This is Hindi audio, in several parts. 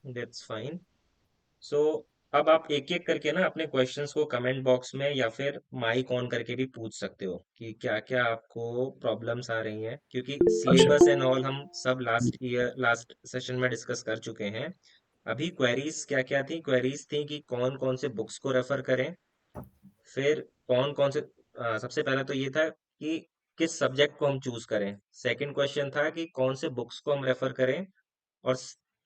That's fine. सो अब आप एक एक करके ना अपने क्वेश्चंस को कमेंट बॉक्स में या फिर माइक ऑन करके भी पूछ सकते हो कि क्या क्या आपको प्रॉब्लम्स आ रही हैं, क्योंकि अच्छा। सिलेबस एंड ऑल हम सब लास्ट सेशन में डिस्कस कर चुके हैं। अभी क्वेरीज क्या क्या थी? क्वेरीज थी कि कौन कौन से बुक्स को रेफर करें, फिर कौन कौन से सबसे पहला तो ये था कि किस सब्जेक्ट को हम चूज करें। सेकंड क्वेश्चन था कि कौन से बुक्स को हम रेफर करें। और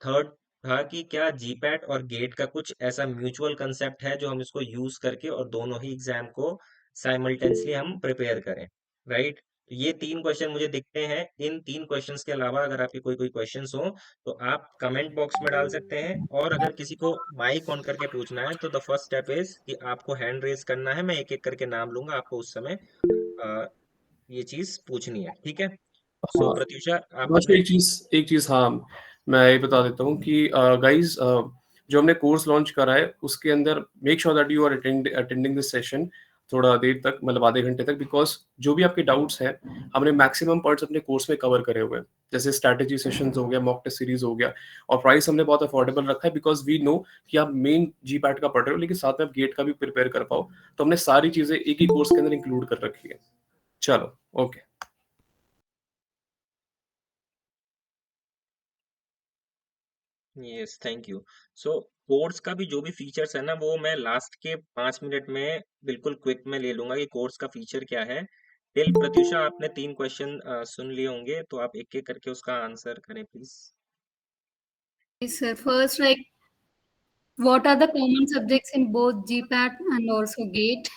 थर्ड था कि क्या जीपैट और गेट का कुछ ऐसा म्यूचुअल कंसेप्ट है जो हम इसको यूज करके और दोनों ही एग्जाम को साइमल्टेनियसली हम प्रिपेयर करें। राइट? तो ये तीन क्वेश्चन मुझे दिखते हैं। इन तीन क्वेश्चंस के अलावा अगर आपके कोई कोई क्वेश्चंस हो तो आप कमेंट बॉक्स में डाल सकते हैं, और अगर किसी को माइक ऑन करके पूछना है तो द फर्स्ट स्टेप इज कि आपको हैंड रेज करना है। मैं एक एक करके नाम लूंगा, आपको उस समय अ, ये चीज पूछनी है। ठीक है? सो हाँ, प्रत्युषा, आप बस अपने एक चीज हाँ, मैं ये बता देता हूँ कि गाइस, जो हमने कोर्स लॉन्च करा है उसके अंदर make sure that you are attending this session थोड़ा देर तक, मतलब आधे घंटे तक, बिकॉज जो भी आपके डाउट्स हैं हमने मैक्सिमम पार्ट्स अपने कोर्स में कवर करे हुए हैं। जैसे स्ट्रैटेजी सेशंस हो गया, मॉक टेस्ट सीरीज हो गया, और प्राइस हमने बहुत अफोर्डेबल रखा है बिकॉज वी नो कि आप मेन जी पैट का पढ़ रहे हो लेकिन साथ में आप गेट का भी प्रिपेयर कर पाओ। तो हमने सारी चीजें एक ही कोर्स के अंदर इंक्लूड कर रखी है। चलो, okay. Yes, thank you. So course का भी जो भी फीचर्स है ना, वो मैं लास्ट के 5 मिनट में बिल्कुल क्विक में ले लूंगा कि कोर्स का फीचर क्या है। टिल प्रत्युषा, आपने तीन क्वेश्चन सुन लिए होंगे, तो आप एक एक करके उसका आंसर करें please. Yes, sir. First, like, what are the common subjects in both GPAT and also GATE?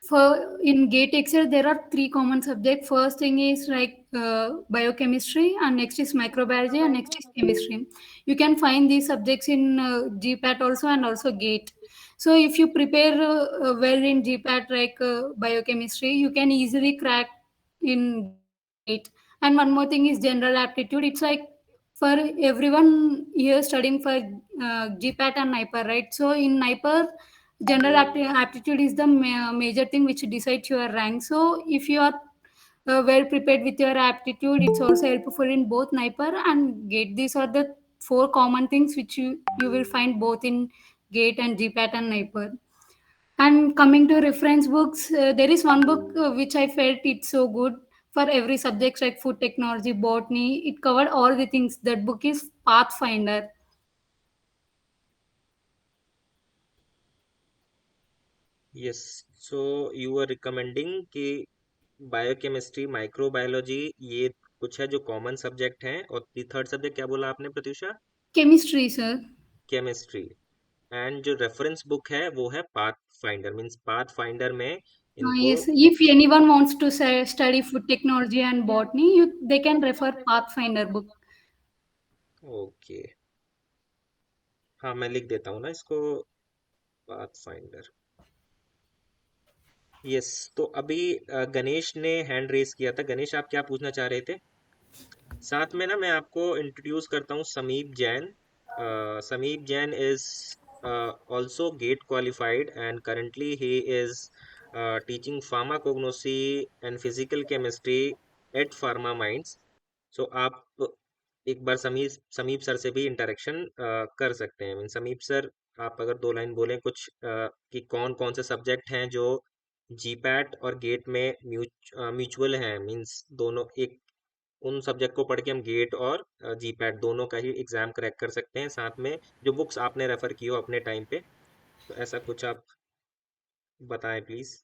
For in GATE Excel, there are three common subjects. First thing is like biochemistry, and next is microbiology, and next is chemistry. You can find these subjects in GPAT also GATE. So if you prepare well in GPAT, like biochemistry, you can easily crack in GATE. And one more thing is general aptitude. It's like for everyone here studying for GPAT and NIPER, right? So in NIPER, aptitude is the major thing which decides your rank. So if you are well prepared with your aptitude, it's also helpful in both NIPER and GATE. These are the four common things which you will find both in GATE and GPAT and NIPER. And coming to reference books, there is one book which I felt it's so good for every subject like food technology, botany. It covered all the things. That book is Pathfinder. Yes. So you are recommending कि बायोकेमिस्ट्री, माइक्रोबायोलॉजी, ये कुछ है जो कॉमन सब्जेक्ट हैं, और थर्ड सब्जेक्ट क्या बोला आपने Pratyusha? Chemistry, sir. Chemistry. And जो रेफरेंस बुक है वो है path finder. Means path finder में इनको। Yes, if anyone wants to study food technology and botany, they can refer Pathfinder book. Okay, हाँ मैं लिख देता हूँ ना इसको, पाथ फाइंडर। यस। तो अभी गणेश ने हैंड रेस किया था। गणेश, आप क्या पूछना चाह रहे थे? साथ में ना मैं आपको इंट्रोड्यूस करता हूँ समीप जैन। समीप Jain is also get qualified and currently he is teaching pharmacognosy and physical chemistry at pharma minds. सो आप एक बार समीप समीप सर से भी इंटरेक्शन कर सकते हैं। समीप सर, आप अगर दो लाइन बोलें कुछ कि कौन कौन से सब्जेक्ट हैं जो जीपैट और गेट में म्यूचुअल हैं। मींस दोनों एक, उन सब्जेक्ट को पढ़ के हम गेट और जीपैट दोनों का ही एग्जाम क्रैक कर सकते हैं, साथ में जो बुक्स आपने रेफर की हो अपने टाइम पे। तो ऐसा कुछ आप बताएं प्लीज।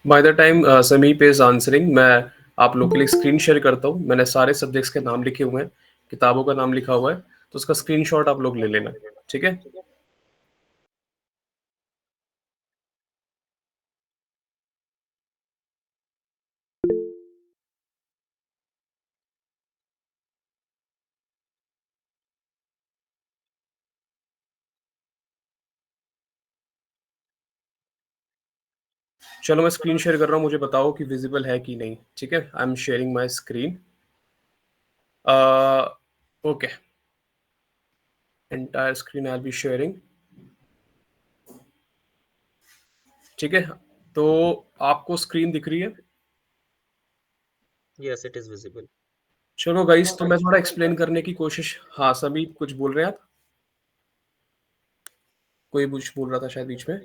बाय द टाइम समीप इज आंसरिंग, मैं आप लोग के लिए स्क्रीन शेयर करता हूँ। मैंने सारे सब्जेक्ट्स के नाम लिखे हुए हैं, किताबों का नाम लिखा हुआ है, तो उसका स्क्रीनशॉट आप लोग ले लेना। ठीक है? चलो, मैं स्क्रीन शेयर कर रहा हूँ, मुझे बताओ कि विजिबल है कि नहीं। ठीक है, I am sharing my screen. Okay, entire screen I be sharing. ठीक है, तो आपको स्क्रीन दिख रही है? Yes, it is visible. चलो गाइस, तो मैं थोड़ा एक्सप्लेन करने की कोशिश। हाँ समीप, कुछ बोल रहे हैं आप? कोई कुछ बोल रहा था शायद बीच में,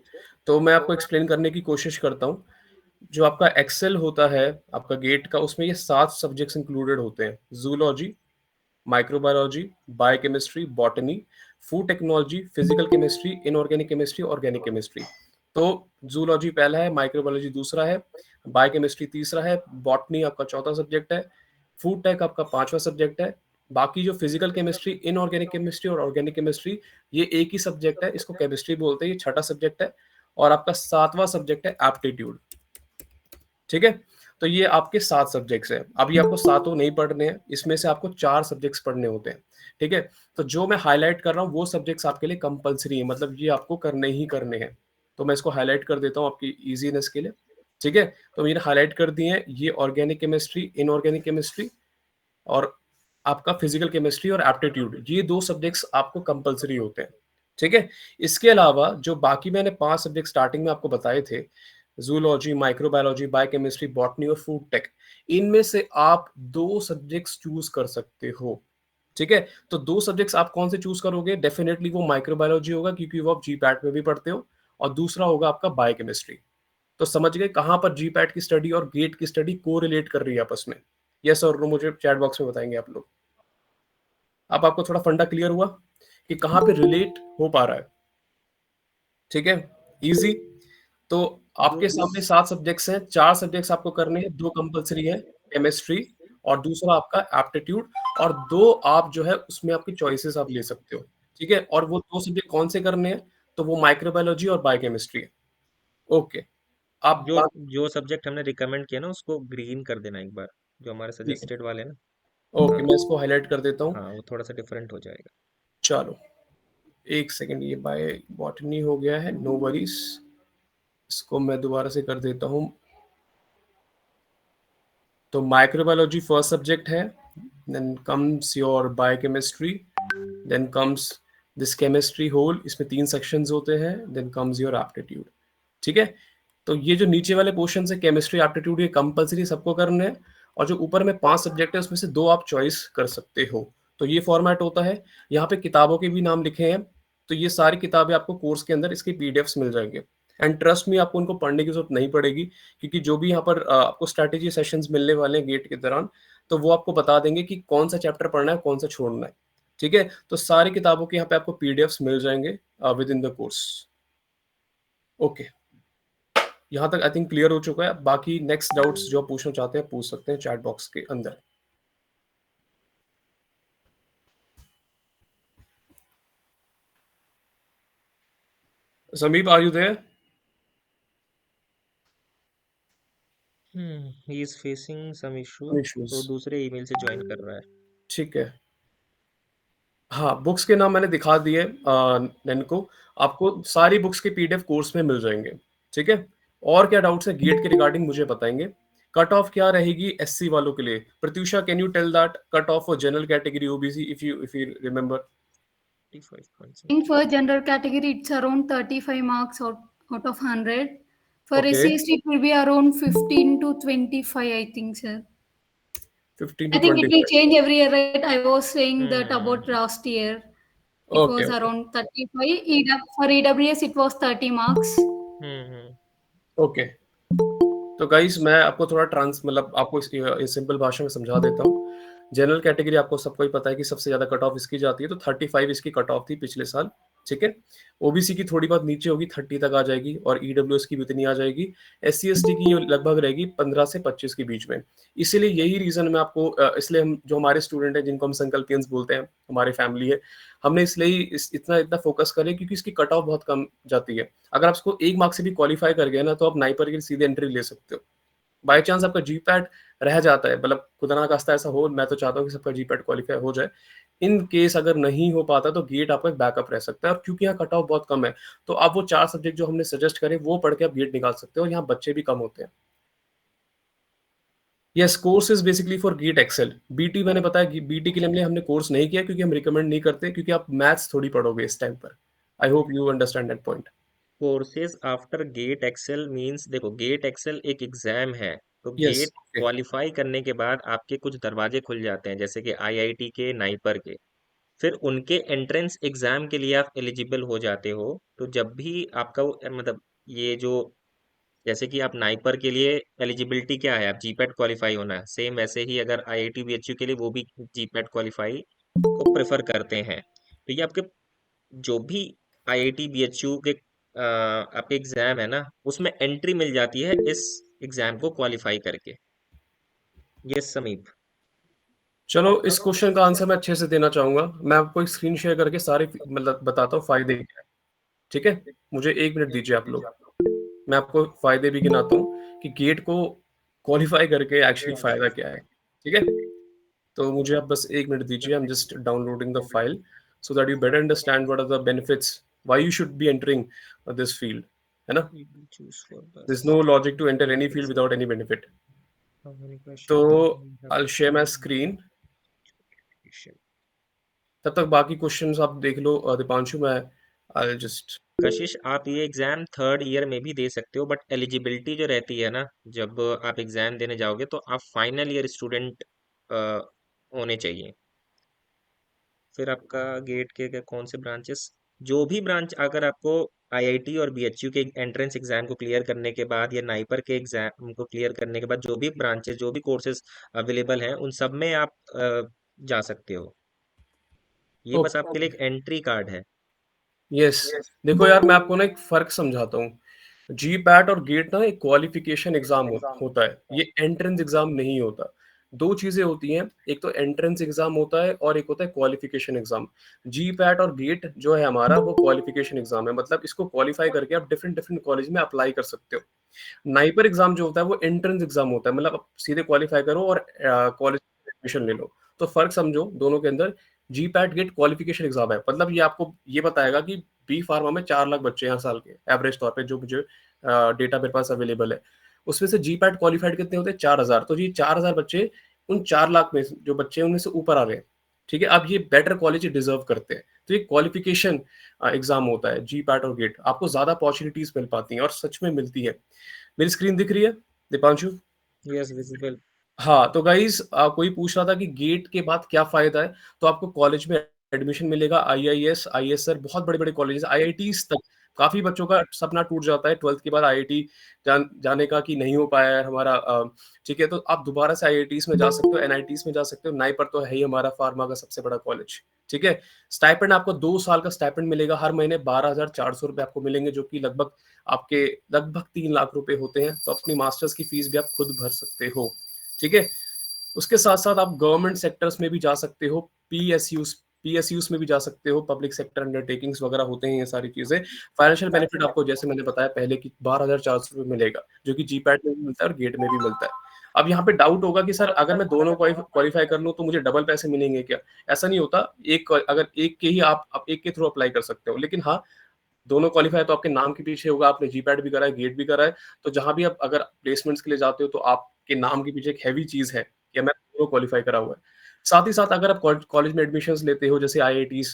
तो मैं आपको एक्सप्लेन करने की कोशिश करता हूँ। जो आपका एक्सेल होता है आपका गेट का, उसमें ये 7 सब्जेक्ट्स इंक्लूडेड होते हैं। Zoology, microbiology, biochemistry, botany, food technology, physical chemistry, inorganic chemistry, organic chemistry. तो जूलॉजी पहला है, माइक्रोबायोलॉजी दूसरा है, बायोकेमिस्ट्री तीसरा है, बॉटनी आपका चौथा सब्जेक्ट है, फूड टेक आपका पांचवा सब्जेक्ट है। बाकी जो फिजिकल केमिस्ट्री, इनऑर्गेनिक केमिस्ट्री और ऑर्गेनिक केमिस्ट्री, ये एक ही सब्जेक्ट है, इसको केमिस्ट्री बोलते हैं, ये छठा सब्जेक्ट है। और आपका सातवां सब्जेक्ट है एप्टीट्यूड। ठीक है, तो ये आपके 7 सब्जेक्ट्स हैं। अभी आपको सातों नहीं पढ़ने हैं, इसमें से आपको 4 सब्जेक्ट्स पढ़ने होते हैं। ठीक है, तो जो मैं हाईलाइट कर रहा हूँ वो सब्जेक्ट्स आपके लिए कंपलसरी है, मतलब ये आपको करने ही करने हैं। तो मैं इसको हाईलाइट कर देता हूँ आपकी इजीनेस के लिए। ठीक है, तो मैंने हाईलाइट कर दिए हैं ये ऑर्गेनिक केमिस्ट्री, इनऑर्गेनिक केमिस्ट्री और आपका फिजिकल केमिस्ट्री और एप्टीट्यूड, ये 2 सब्जेक्ट्स आपको कंपलसरी होते हैं। ठीक है, इसके अलावा जो बाकी मैंने 5 सब्जेक्ट स्टार्टिंग में आपको बताए थे, जूलॉजी, माइक्रोबायोलॉजी, बायोकेमिस्ट्री, बॉटनी और फूड टेक, इनमें से आप 2 सब्जेक्ट्स चूज कर सकते हो। ठीक है, तो 2 सब्जेक्ट्स आप कौन से चूज करोगे? डेफिनेटली वो माइक्रोबायोलॉजी होगा, क्योंकि वो आप जीपैट में भी पढ़ते हो, और दूसरा होगा आपका बायोकेमिस्ट्री। तो समझ गए कहां पर जीपैट की स्टडी और गेट की स्टडी को रिलेट कर रही है आपस में? यस और नो मुझे चैट बॉक्स में बताएंगे आप लोग। अब आपको थोड़ा फंडा क्लियर हुआ कि कहां पे रिलेट हो पा रहा है? ठीक है, इजी। तो आपके जो सामने 7 सब्जेक्ट्स हैं, 4 सब्जेक्ट्स आपको करने हैं, 2 कंपलसरी है, केमिस्ट्री और दूसरा आपका एप्टीट्यूड, और 2 आप जो है उसमें आपकी चॉइसेस आप ले सकते हो। ठीक है, और वो 2 सब्जेक्ट कौन से करने हैं? तो वो माइक्रोबायोलॉजी और बायोकेमिस्ट्री है। ओके, आप जो बात। जो सब्जेक्ट हमने रिकमेंड किया ना उसको ग्रीन कर देना एक बार, जो हमारे ठीक है, सजेस्टेड वाले ना। ओके, हाँ, मैं इसको हाईलाइट कर देता हूँ। हाँ, वो थोड़ा सा डिफरेंट हो जाएगा। चलो एक सेकंड, ये बाय बॉटनी हो गया है, नो वरीज। इसको मैं दोबारा से कर देता हूँ। तो माइक्रोबायोलॉजी फर्स्ट सब्जेक्ट है, then comes your biochemistry, then comes this chemistry whole, इसमें 3 सेक्शंस होते हैं, देन कम्स योर एप्टीट्यूड। ठीक है, तो ये जो नीचे वाले पोर्शन है केमिस्ट्री एप्टीट्यूड, ये कंपलसरी सबको करना है, और जो ऊपर में 5 सब्जेक्ट है उसमें से 2 आप चॉइस कर सकते हो। तो ये फॉर्मेट होता है। यहाँ पे किताबों के भी नाम लिखे हैं, तो ये सारी किताबें आपको कोर्स के अंदर इसके पीडीएफ्स मिल जाएंगे। एंड ट्रस्ट में आपको उनको पढ़ने की जरूरत नहीं पड़ेगी, क्योंकि जो भी यहाँ पर आपको स्ट्रैटेजी सेशंस मिलने वाले हैं गेट के दौरान, तो वो आपको बता देंगे कि कौन सा चैप्टर पढ़ना है, कौन सा छोड़ना है। ठीक है, तो सारी किताबों के यहाँ पे आपको पीडीएफ्स मिल जाएंगे with in the course. Okay, यहाँ तक आई थिंक क्लियर हो चुका है। बाकी नेक्स्ट डाउट्स जो आप पूछना चाहते हैं पूछ सकते हैं चैट बॉक्स के अंदर। Sameep, are you there? He is facing some issue, issues, तो दूसरे ईमेल से ज्वाइन कर रहा है। ठीक है। हाँ, बुक्स के नाम मैंने दिखा दिए नैन को। आपको सारी बुक्स के पीडीएफ कोर्स में मिल जाएंगे। ठीक है, और क्या डाउट्स है गेट के रिगार्डिंग मुझे बताएंगे। कट ऑफ क्या रहेगी एससी वालों के लिए? Pratyusha, can you tell that cut off for general category OBC if you remember? 55 think something. for general category, it's around 35 marks out of 100. For okay, SC/ST, it will be around 15 to 25, I think, sir. 15 I too think it will 25। change every year, right? I was saying that about hmm, last year. It okay was okay around 35. For EWS, it was 30 marks. Hmm, okay. तो गाइस मैं आपको थोड़ा ट्रांस मतलब आपको इस सिंपल भाषा में समझा देता हूँ। जनरल कैटेगरी आपको सबको ही पता है कि सबसे ज्यादा कट ऑफ इसकी जाती है, तो 35 इसकी कट ऑफ थी पिछले साल। ठीक है, ओबीसी की थोड़ी बहुत नीचे होगी, 30 तक आ जाएगी, और ईडब्ल्यूएस की भी इतनी आ जाएगी। एससी एसटी की ये लगभग रहेगी 15 से 25 के बीच में। इसीलिए यही रीजन मैं आपको इसलिए हम जो हमारे स्टूडेंट हैं जिनको हम संकल्पियंस बोलते हैं, हमारे फैमिली है, हमने इसलिए ही इतना इतना फोकस करें क्योंकि इसकी कट ऑफ बहुत कम जाती है। अगर आप इसको 1 मार्क से भी क्वालिफाई कर गए ना, तो आप नाइपर के लिए सीधे एंट्री ले सकते हो। बाय चांस आपका जीपैट रह जाता है, मतलब खुदा ना खास्ता ऐसा हो, मैं तो चाहता हूँ कि सबका जीपैट क्वालिफाई हो जाए। इन केस अगर नहीं हो पाता तो गेट आपका एक बैकअप रह सकता है, और क्योंकि यहाँ कट ऑफ बहुत कम है, तो आप वो 4 सब्जेक्ट जो हमने सजेस्ट करे वो पढ़ के आप गेट निकाल सकते हो, और यहाँ बच्चे भी कम होते हैं। Yes, course is basically for GATE XL. BT मैंने बताया, बीटी के लिए हमने कोर्स नहीं किया क्योंकि हम रिकमेंड नहीं करते, क्योंकि आप मैथ्स थोड़ी पढ़ोगे इस टाइम पर। I hope you understand that point. Courses after GATE XL means, देखो गेट एक्सेल एक एग्जाम है, तो यस, गेट ओके। क्वालिफाई करने के बाद आपके कुछ दरवाजे खुल जाते हैं, जैसे कि आईआईटी के, नाइपर के। फिर उनके एंट्रेंस एग्जाम के लिए आप एलिजिबल हो जाते हो। तो जब भी आपका मतलब ये जो, जैसे कि आप नाइपर के लिए एलिजिबिलिटी क्या है, आप जीपैट क्वालिफाई होना है, सेम वैसे ही अगर आईआईटी बीएचयू के लिए वो भी जीपैट क्वालिफाई को प्रेफर करते हैं। तो ये आपके जो भी आईआईटी बीएचयू के आपके एग्जाम है ना, उसमें एंट्री मिल जाती है इस एग्जाम को क्वालिफाई करके। यस समीप। चलो, इस क्वेश्चन का आंसर मैं अच्छे से देना चाहूंगा। मैं आपको एक स्क्रीन शेयर करके सारे मतलब बताता हूँ फायदे क्या है। ठीक है, मुझे 1 मिनट दीजिए आप लोग। मैं आपको फायदे भी गिनाता हूँ कि गेट को क्वालिफाई करके एक्चुअली फायदा क्या है। ठीक है, तो मुझे आप बस 1 मिनट दीजिए। I am just downloading the file so that you better understand what are the benefits why you should be entering this field, है ना। चूज फॉर There's बस। no logic to enter any field without any benefit. How many तो question do we have I'll share my screen। Two. तब तक बाकी क्वेश्चंस आप देख लो दीपांशु। मैं I'll just कशिश, आप ये एग्जाम थर्ड ईयर में भी दे सकते हो, बट एलिजिबिलिटी जो रहती है ना, जब आप एग्जाम देने जाओगे तो आप फाइनल ईयर स्टूडेंट होने चाहिए। फिर आपका गेट के कौन से ब्रांचेस, जो भी ब्रांच अगर आपको आईआईटी और बीएचयू के एंट्रेंस एग्जाम को क्लियर करने के बाद या नाइपर के एग्जाम को क्लियर करने के बाद, जो भी ब्रांचेस, जो भी कोर्सेज अवेलेबल हैं, उन सब में आप जा सकते हो। ये बस ओके। आपके लिए एक एंट्री कार्ड है। यस, देखो यार, मैं आपको ना एक फर्क समझाता हूँ। जी पैट और गेट ना एक क्वालिफिकेशन एग्जाम होता है, ये एंट्रेंस एग्जाम नहीं होता। दो चीजें होती हैं, एक तो एंट्रेंस एग्जाम होता है और एक होता है क्वालिफिकेशन एग्जाम। जी पैट और गेट जो है हमारा, वो क्वालिफिकेशन एग्जाम है, मतलब इसको क्वालिफाई करके आप डिफरेंट डिफरेंट कॉलेज में अप्लाई कर सकते हो। नाइपर एग्जाम जो होता है वो एंट्रेंस एग्जाम होता है, मतलब आप सीधे क्वालिफाई करो और कॉलेज में एडमिशन ले लो। तो फर्क समझो दोनों के अंदर। G PAT GATE qualification exam है, मतलब ये आपको ये बताएगा कि बी फार्मा में 4 लाख बच्चे हैं हर साल के एवरेज तौर पे, जो मुझे डेटा मेरे पास अवेलेबल है। उसमें से जी पैट क्वालिफाइड कितने होते हैं? 4,000। तो ये 4,000 बच्चे उन 4 लाख में जो बच्चे हैं उनमें से ऊपर आ रहे हैं। ठीक है, अब ये बेटर कॉलेज डिजर्व करते हैं। तो ये क्वालिफिकेशन एग्जाम होता है जी पैट और गेट। आपको ज्यादा अपॉर्चुनिटीज मिल पाती हैं और सच में मिलती है। मेरी स्क्रीन दिख रही है दीपांशु? Yes visible. हाँ, तो गाइस कोई पूछ रहा था कि गेट के बाद क्या फायदा है। तो आपको कॉलेज में एडमिशन मिलेगा, आईआईएस, आईएसआर, बहुत बड़े बड़े कॉलेजेस, आईआईटीज तक। काफी बच्चों का सपना टूट जाता है 12th के बाद आईआईटी जाने का, कि नहीं हो पाया है हमारा। ठीक है, तो आप दोबारा से आईआईटीज में जा सकते हो, एनआईटीज में जा सकते हो। नाइपर तो है ही हमारा फार्मा का सबसे बड़ा कॉलेज। ठीक है, स्टाइपेंड आपको 2 साल का स्टाइपेंड मिलेगा, हर महीने 12,400 रुपए आपको मिलेंगे, जो कि लगभग 3 लाख रुपए होते हैं। तो अपनी मास्टर्स की फीस भी आप खुद भर सकते हो। ठीक है, उसके साथ साथ आप गवर्नमेंट सेक्टर्स में भी जा सकते हो, पीएसयूज में भी जा सकते हो, पब्लिक सेक्टर अंडरटेकिंग्स वगैरह होते हैं ये सारी चीजें। फाइनेंशियल बेनिफिट आपको जैसे मैंने बताया पहले कि 12,400 रुपये मिलेगा, जो कि जीपैट में भी मिलता है और गेट में भी मिलता है। अब यहाँ पे डाउट होगा कि सर अगर मैं दोनों क्वालिफाई कर लूँ तो मुझे डबल पैसे मिलेंगे क्या? ऐसा नहीं होता। अगर एक के ही आप एक के थ्रू अप्लाई कर सकते हो, लेकिन हाँ, दोनों क्वालिफाई तो आपके नाम के पीछे होगा। आपने जीपैट भी करा है, गेट भी करा है, तो जहां भी आप अगर प्लेसमेंट्स के लिए जाते हो तो आपके नाम के पीछे एक हैवी चीज है कि मैं दोनों क्वालिफाई करा हुआ है। साथ ही साथ अगर आप कॉलेज में एडमिशंस लेते हो, जैसे आईआईटीज,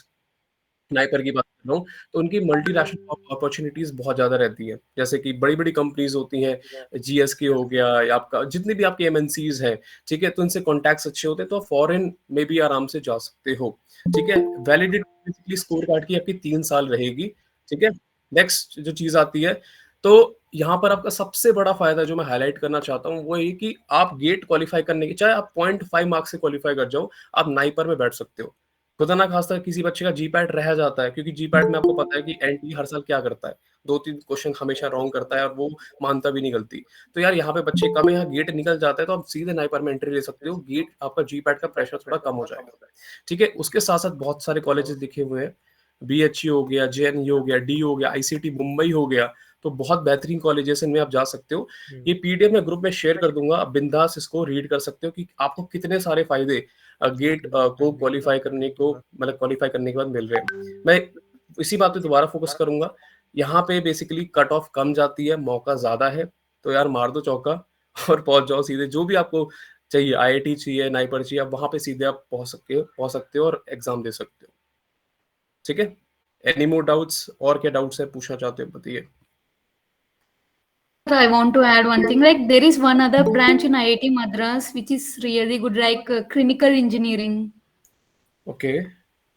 स्नाइपर की बात कर रहा हूँ, तो उनकी मल्टी नेशनल अपॉर्चुनिटीज बहुत ज्यादा रहती है। जैसे कि बड़ी बड़ी कंपनीज होती हैं, जीएसके हो गया, या आपका जितने भी आपके एमएनसीज हैं, ठीक है, तो इनसे कॉन्टैक्ट्स अच्छे होते हैं, तो फॉरेन में भी आराम से जा सकते हो। ठीक है, वैलिडिटी बेसिकली स्कोर कार्ड की आपकी 3 साल रहेगी। ठीक है, नेक्स्ट जो चीज आती है, तो यहाँ पर आपका सबसे बड़ा फायदा जो मैं हाईलाइट करना चाहता हूँ वो ये कि आप गेट क्वालिफाई करने की, चाहे आप 0.5 मार्क्स से क्वालिफाई कर जाओ, आप नाइपर में बैठ सकते हो। खुदा ना खास्ता किसी बच्चे का जीपैट रह जाता है, क्योंकि जीपैट में आपको पता है कि एनटी हर साल क्या करता है, 2-3 क्वेश्चन हमेशा रॉन्ग करता है और वो मानता भी नहीं गलती। तो यार यहाँ पे बच्चे कम है, यहाँ गेट निकल जाता है, तो आप सीधे नाइपर में एंट्री ले सकते हो। गेट आपका जीपैट का प्रेशर थोड़ा कम हो जाएगा। ठीक है, उसके साथ साथ बहुत सारे कॉलेजेस लिखे हुए हैं, बीएचयू हो गया, जेएनयू हो गया, डी हो गया, आईसीटी मुंबई हो गया, तो बहुत बेहतरीन कॉलेजेस इनमें आप जा सकते हो। ये पीडीएफ मैं ग्रुप में शेयर कर दूंगा, आप बिंदास इसको रीड कर सकते हो कि आपको कितने सारे फायदे गेट को क्वालिफाई करने को, मतलब क्वालिफाई करने के बाद मिल रहे हैं। मैं इसी बात पे दोबारा फोकस करूंगा। यहाँ पे बेसिकली कट ऑफ कम जाती है, मौका ज्यादा है, तो यार मार दो चौका और पहुंच जाओ सीधे। जो भी आपको चाहिए, आईआईटी चाहिए, नाइपर चाहिए, आप वहां पे सीधे आप पहुंच सकते हो और एग्जाम दे सकते हो। ठीक है, एनी मोर डाउट्स? और क्या डाउट्स है, पूछना चाहते हो बताइए। I want to add one thing. Like there is one other branch in IIT Madras which is really good, like clinical engineering. Okay,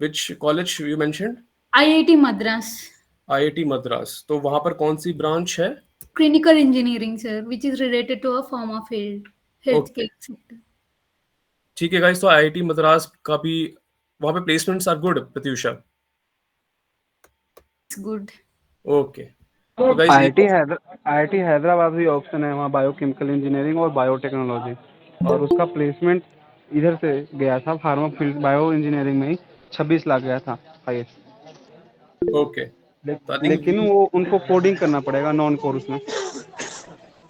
which college you mentioned? IIT Madras. IIT Madras, तो वहां पर कौन सी ब्रांच है? Clinical engineering, sir, which is related to a pharma field, okay, healthcare sector. ठीक है गाइस, तो आईआईटी मद्रास का भी वहां पे placements are good, Pratyusha? It's good. Okay, तो गाइस एक आईआईटी हैदराबाद भी ऑप्शन है, वहाँ बायोकेमिकल इंजीनियरिंग और बायोटेक्नोलॉजी, और उसका प्लेसमेंट इधर से गया था फार्मा फील्ड बायो इंजीनियरिंग में ही 26 लाख गया था हाईएस्ट। ओके, तो आई थिंक लेकिन वो उनको कोडिंग करना पड़ेगा नॉन कोर उसमें।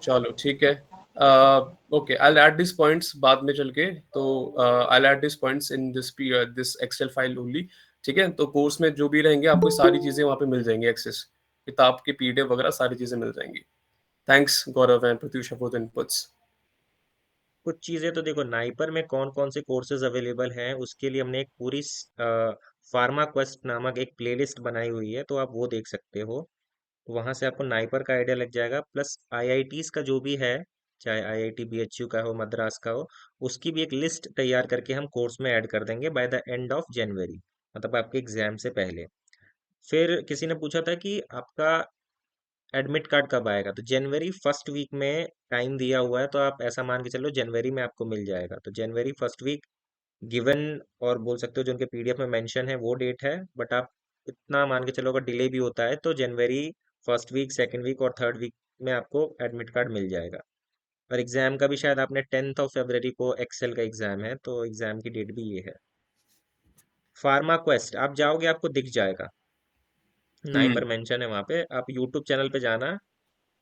चलो ठीक है, okay, I will add this points बाद में चल के, तो I will add this points in this Excel file only, ठीक है? तो कोर्स में जो भी रहेंगे आपको सारी चीजें वहां पे मिल जाएंगी, एक्सेस, किताब के पीडीएफ वगैरह सारी चीजें मिल जाएंगी। Thanks Gaurav and Pratyusha for the inputs. कुछ चीज़ें तो देखो, नाइपर में कौन कौन से कोर्सेज अवेलेबल हैं उसके लिए हमने एक पूरी फार्मा क्वेस्ट नामक एक प्लेलिस्ट बनाई हुई है, तो आप वो देख सकते हो। वहाँ से आपको नाइपर का आइडिया लग जाएगा, प्लस आईआईटीज का जो भी है, चाहे आईआईटी बीएचयू का हो, मद्रास का हो, उसकी भी एक लिस्ट तैयार करके हम कोर्स में ऐड कर देंगे बाय द एंड ऑफ जनवरी, मतलब आपके एग्जाम से पहले। फिर किसी ने पूछा था कि आपका एडमिट कार्ड कब आएगा, तो जनवरी फर्स्ट वीक में टाइम दिया हुआ है, तो आप ऐसा मान के चलो जनवरी में आपको मिल जाएगा। तो जनवरी फर्स्ट वीक गिवन, और बोल सकते हो जो उनके पीडीएफ में मेंशन है वो डेट है, बट आप इतना मान के चलो अगर डिले भी होता है तो जनवरी फर्स्ट वीक, सेकेंड वीक और थर्ड वीक में आपको एडमिट कार्ड मिल जाएगा। और एग्जाम का भी शायद आपने 10 को एक्सेल का एग्जाम है, तो एग्जाम की डेट भी ये है। फार्मा क्वेस्ट आप जाओगे आपको दिख जाएगा, नाई पर मेंशन है वहाँ पे। आप यूट्यूब चैनल पे जाना,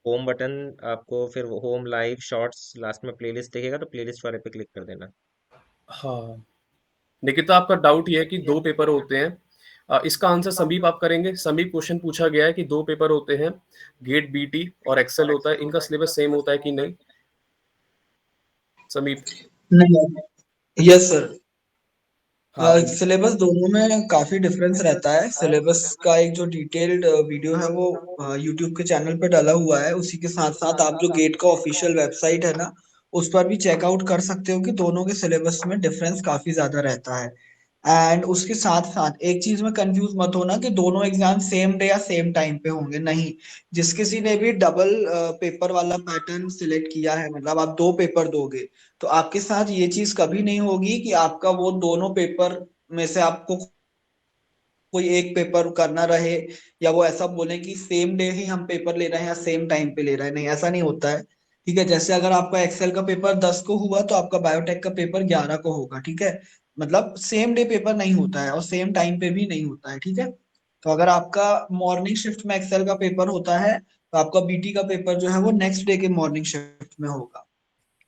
होम बटन, आपको फिर होम लाइव शॉर्ट्स लास्ट में प्लेलिस्ट दिखेगा, तो प्लेलिस्ट वाले पे क्लिक कर देना। हाँ, निकिता आपका डाउट ये है कि 2 पेपर होते हैं, इसका आंसर समीप आप करेंगे। समीप, क्वेश्चन पूछा गया है कि 2 पेपर होते हैं, गेट बीटी और एक्सेल होता है, इनका सिलेबस सेम होता है कि नहीं? समीप? नहीं, यस सर, हाँ, तो सिलेबस दोनों में काफी डिफरेंस रहता है। सिलेबस का एक जो डिटेल्ड वीडियो है वो यूट्यूब के चैनल पे डाला हुआ है। उसी के साथ साथ आप जो गेट का ऑफिशियल वेबसाइट है ना, उस पर भी चेकआउट कर सकते हो कि दोनों के सिलेबस में डिफरेंस काफी ज्यादा रहता है। एंड उसके साथ साथ एक चीज में कंफ्यूज मत होना कि दोनों एग्जाम सेम डे या सेम टाइम पे होंगे, नहीं। जिस किसी ने भी डबल पेपर वाला पैटर्न सिलेक्ट किया है, मतलब आप 2 पेपर दोगे, तो आपके साथ ये चीज कभी नहीं होगी कि आपका वो दोनों पेपर में से आपको कोई एक पेपर करना रहे, या वो ऐसा बोले कि सेम डे ही हम पेपर ले रहे हैं या सेम टाइम पे ले रहे हैं। नहीं, ऐसा नहीं होता है। ठीक है, जैसे अगर आपका एक्सेल का पेपर 10 को हुआ तो आपका बायोटेक का पेपर 11 को होगा। ठीक है, मतलब सेम डे पेपर नहीं होता है और सेम टाइम पे भी नहीं होता है। ठीक है, तो अगर आपका मॉर्निंग शिफ्ट में एक्सेल का पेपर होता है तो आपका बीटी का पेपर जो है वो नेक्स्ट डे के मॉर्निंग शिफ्ट में होगा।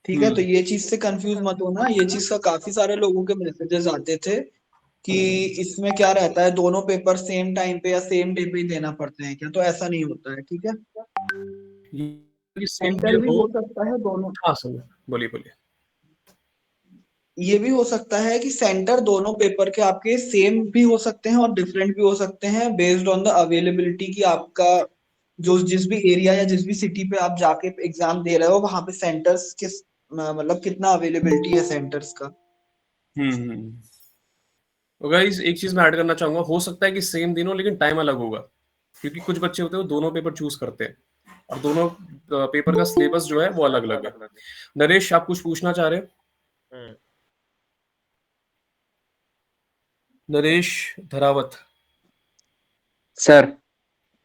ठीक है, तो ये चीज से कंफ्यूज मत होना। ये चीज का काफी सारे लोगों के मैसेजेस आते थे कि इसमें क्या रहता है, दोनों पेपर सेम टाइम पे या सेम डे पे ही देना पड़ते हैं क्या, तो ऐसा नहीं होता है। ठीक है, ये सेम डे सेंटर भी हो। हो सकता है दोनों। हाँ समीप, बोलिए बोलिए। ये भी हो सकता है कि सेंटर दोनों पेपर के आपके सेम भी हो सकते हैं और डिफरेंट भी हो सकते हैं, बेस्ड ऑन द अवेलेबिलिटी कि आपका जो जिस भी एरिया या जिस भी सिटी पे आप जाके एग्जाम दे रहे हो वहां पे सेंटर्स किस मतलब कितना अवेलेबिलिटी है सेंटर्स का। हम्म। तो गाइस एक चीज मैं ऐड करना चाहूंगा, हो सकता है कि सेम दिन हो लेकिन टाइम अलग होगा, क्योंकि कुछ बच्चे होते हैं वो दोनों पेपर चूज करते हैं और दोनों पेपर का सिलेबस जो है वो अलग अलग है। नरेश, आप कुछ पूछना चाह रहे हैं? हम्म। नरेश धरावत। Sir,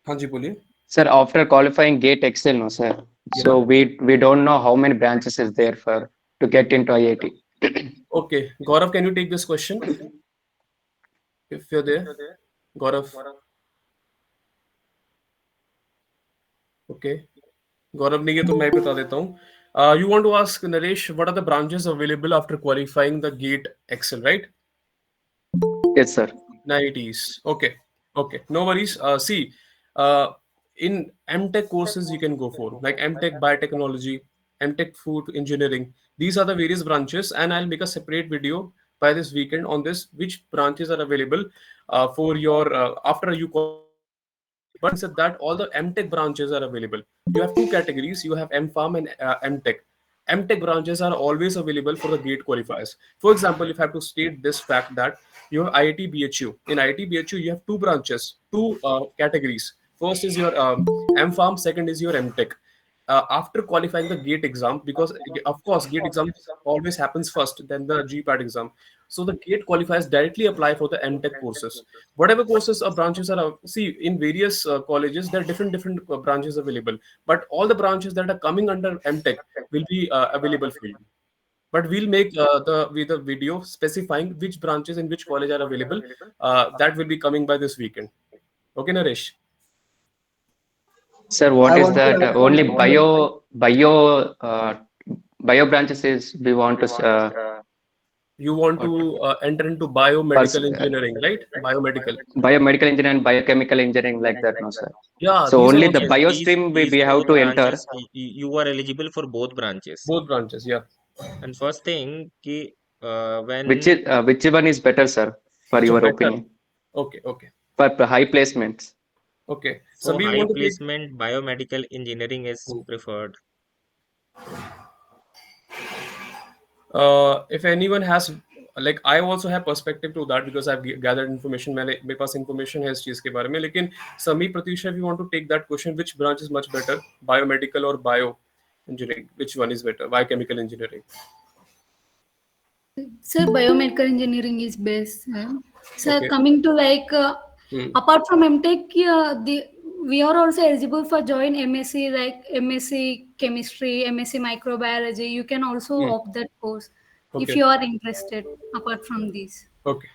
हाँ जी, बोलिए। sir, after qualifying GATE Excel, no, sir. So Yeah. we don't know how many branches is there for to get into IIT. Okay, Gaurav, can you take this question if you're there? Gaurav. Okay, Gaurav नहीं है तो मैं बता देता हूँ. You want to ask Naresh what are the branches available after qualifying the GATE Excel, right? Yes, sir. NITs. Okay, no worries. See, in MTech courses you can go for like MTech Biotechnology, MTech Food Engineering. These are the various branches, and I'll make a separate video by this weekend on this, which branches are available for your after you but instead that all the MTech branches are available. You have two categories. You have MPharm and MTech. MTech branches are always available for the GATE qualifiers. For example, if I have to state this fact that you have IIT BHU. In IIT BHU, you have two branches, two categories. First is your MPharm, second is your MTech. After qualifying the GATE exam, because of course GATE exam always happens first, then the GPAT exam. So the GATE qualifiers directly apply for the MTech courses. Whatever courses or branches are see in various colleges, there are different branches available, but all the branches that are coming under MTech will be available for you. But we'll make the video specifying which branches in which college are available. That will be coming by this weekend. Okay, Naresh. Sir, I what is want to that? add Only something on the bio branches is we want to You want what to enter into biomedical engineering, right? Biomedical. biomedical engineering and biochemical engineering like that, no, sir. Yeah, So these are only the also Yes, bio these stream these we have both to enter. branches you are eligible for both branches. both branches. Yeah. And first thing ki Which when is which one is better, sir, for Which your one better? opinion? Okay, okay, For high placements. okay. for Sabir, you high want to take? placement, biomedical engineering is preferred. If anyone has, like, I also have perspective to that because I've gathered information. मेरे पास information है इस चीज के बारे में. लेकिन Sami, Pratisha, if you want to take that question, which branch is much better, biomedical or bio engineering? Which one is better? Biochemical engineering. Sir, biomedical engineering is best. Sir, Okay. coming to like apart from MTech, we are also eligible for join MSc, like MSc chemistry, MSc microbiology. You can also opt that course if Okay. you are interested. Apart from these. Okay.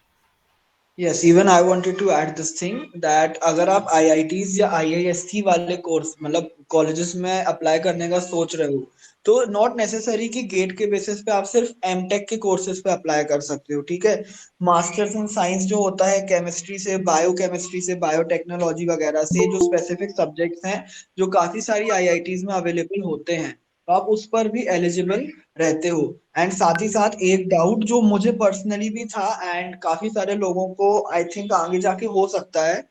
Yes, even I wanted to add this thing that अगर आप IITs या IISc वाले कोर्स मतलब कॉलेजेस में अप्लाई करने का सोच रहे हो तो नॉट नेसेसरी कि गेट के बेसिस पे आप सिर्फ एमटेक के कोर्सेज पे अप्लाई कर सकते हो, ठीक है। मास्टर्स इन साइंस जो होता है केमिस्ट्री से बायोकेमिस्ट्री से बायोटेक्नोलॉजी वगैरह से जो स्पेसिफिक सब्जेक्ट्स हैं जो काफी सारी आईआईटीज में अवेलेबल होते हैं तो आप उस पर भी एलिजिबल रहते हो। एंड साथ ही साथ एक डाउट जो मुझे पर्सनली भी था एंड काफी सारे लोगों को आई थिंक आगे जाके हो सकता है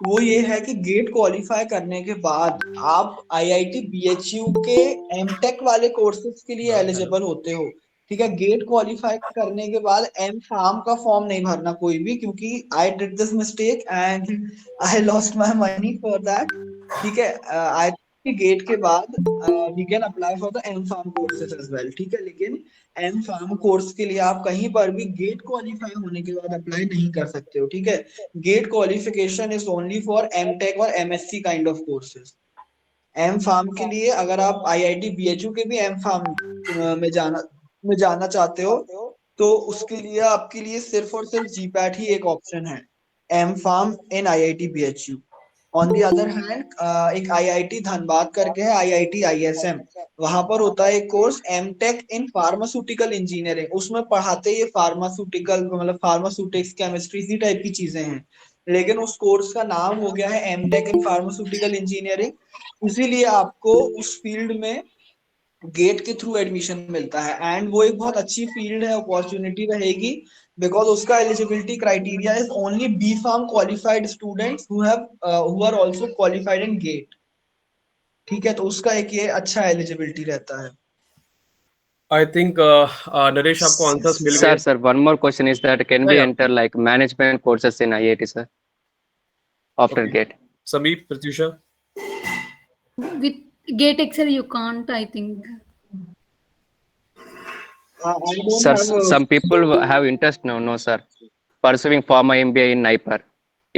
वो ये है कि गेट क्वालिफाई करने के बाद आप आईआईटी बीएचयू के एमटेक वाले कोर्सेज के लिए एलिजिबल होते हो, ठीक है। गेट क्वालिफाई करने के बाद एम फार्म का फॉर्म नहीं भरना कोई भी क्योंकि I did this mistake and I lost my money for that, ठीक है। आई गेट के बाद we can apply for the M Pharm courses as well, ठीक है। लेकिन एम फार्म कोर्स के लिए आप कहीं पर भी गेट क्वालिफाई होने के बाद अप्लाई नहीं कर सकते हो, ठीक है। GATE qualification is only for MTech और MSc kind of courses. M pharm के लिए अगर आप आईआईटी बीएचयू के भी एम फार्म में जाना चाहते हो तो उसके लिए आपके लिए सिर्फ और सिर्फ जीपैट ही एक ऑप्शन है, M Pharm in IIT BHU. On the other hand एक आईआईटी धनबाद करके है आईआईटी आईएसएम, वहां पर होता है एक course M Tech in pharmaceutical engineering, उसमें पढ़ाते ये फार्मास्यूटिकल मतलब फार्मास्यूटिक्स केमिस्ट्री इसी टाइप की चीजें हैं, लेकिन उस कोर्स का नाम हो गया है एमटेक इन फार्मास्यूटिकल इंजीनियरिंग। इसीलिए आपको उस फील्ड में गेट के थ्रू एडमिशन मिलता है एंड वो एक बहुत अच्छी फील्ड है, अपॉर्चुनिटी रहेगी बिकॉज उसका eligibility criteria is only B Pharm qualified students who are also qualified in GATE, ठीक है। तो उसका एक ये अच्छा एलिजिबिलिटी रहता है। I think Naresh, आपको answers मिल Sir, गए. sir, one more question is that can we Yeah. enter like management courses in IIT, sir, after Okay. GATE? Sameep, Pratyusha. With Gate Excel, you can't, I think. I don't Sir, have some people have interest now, no, sir, pursuing pharma MBA in NIPER.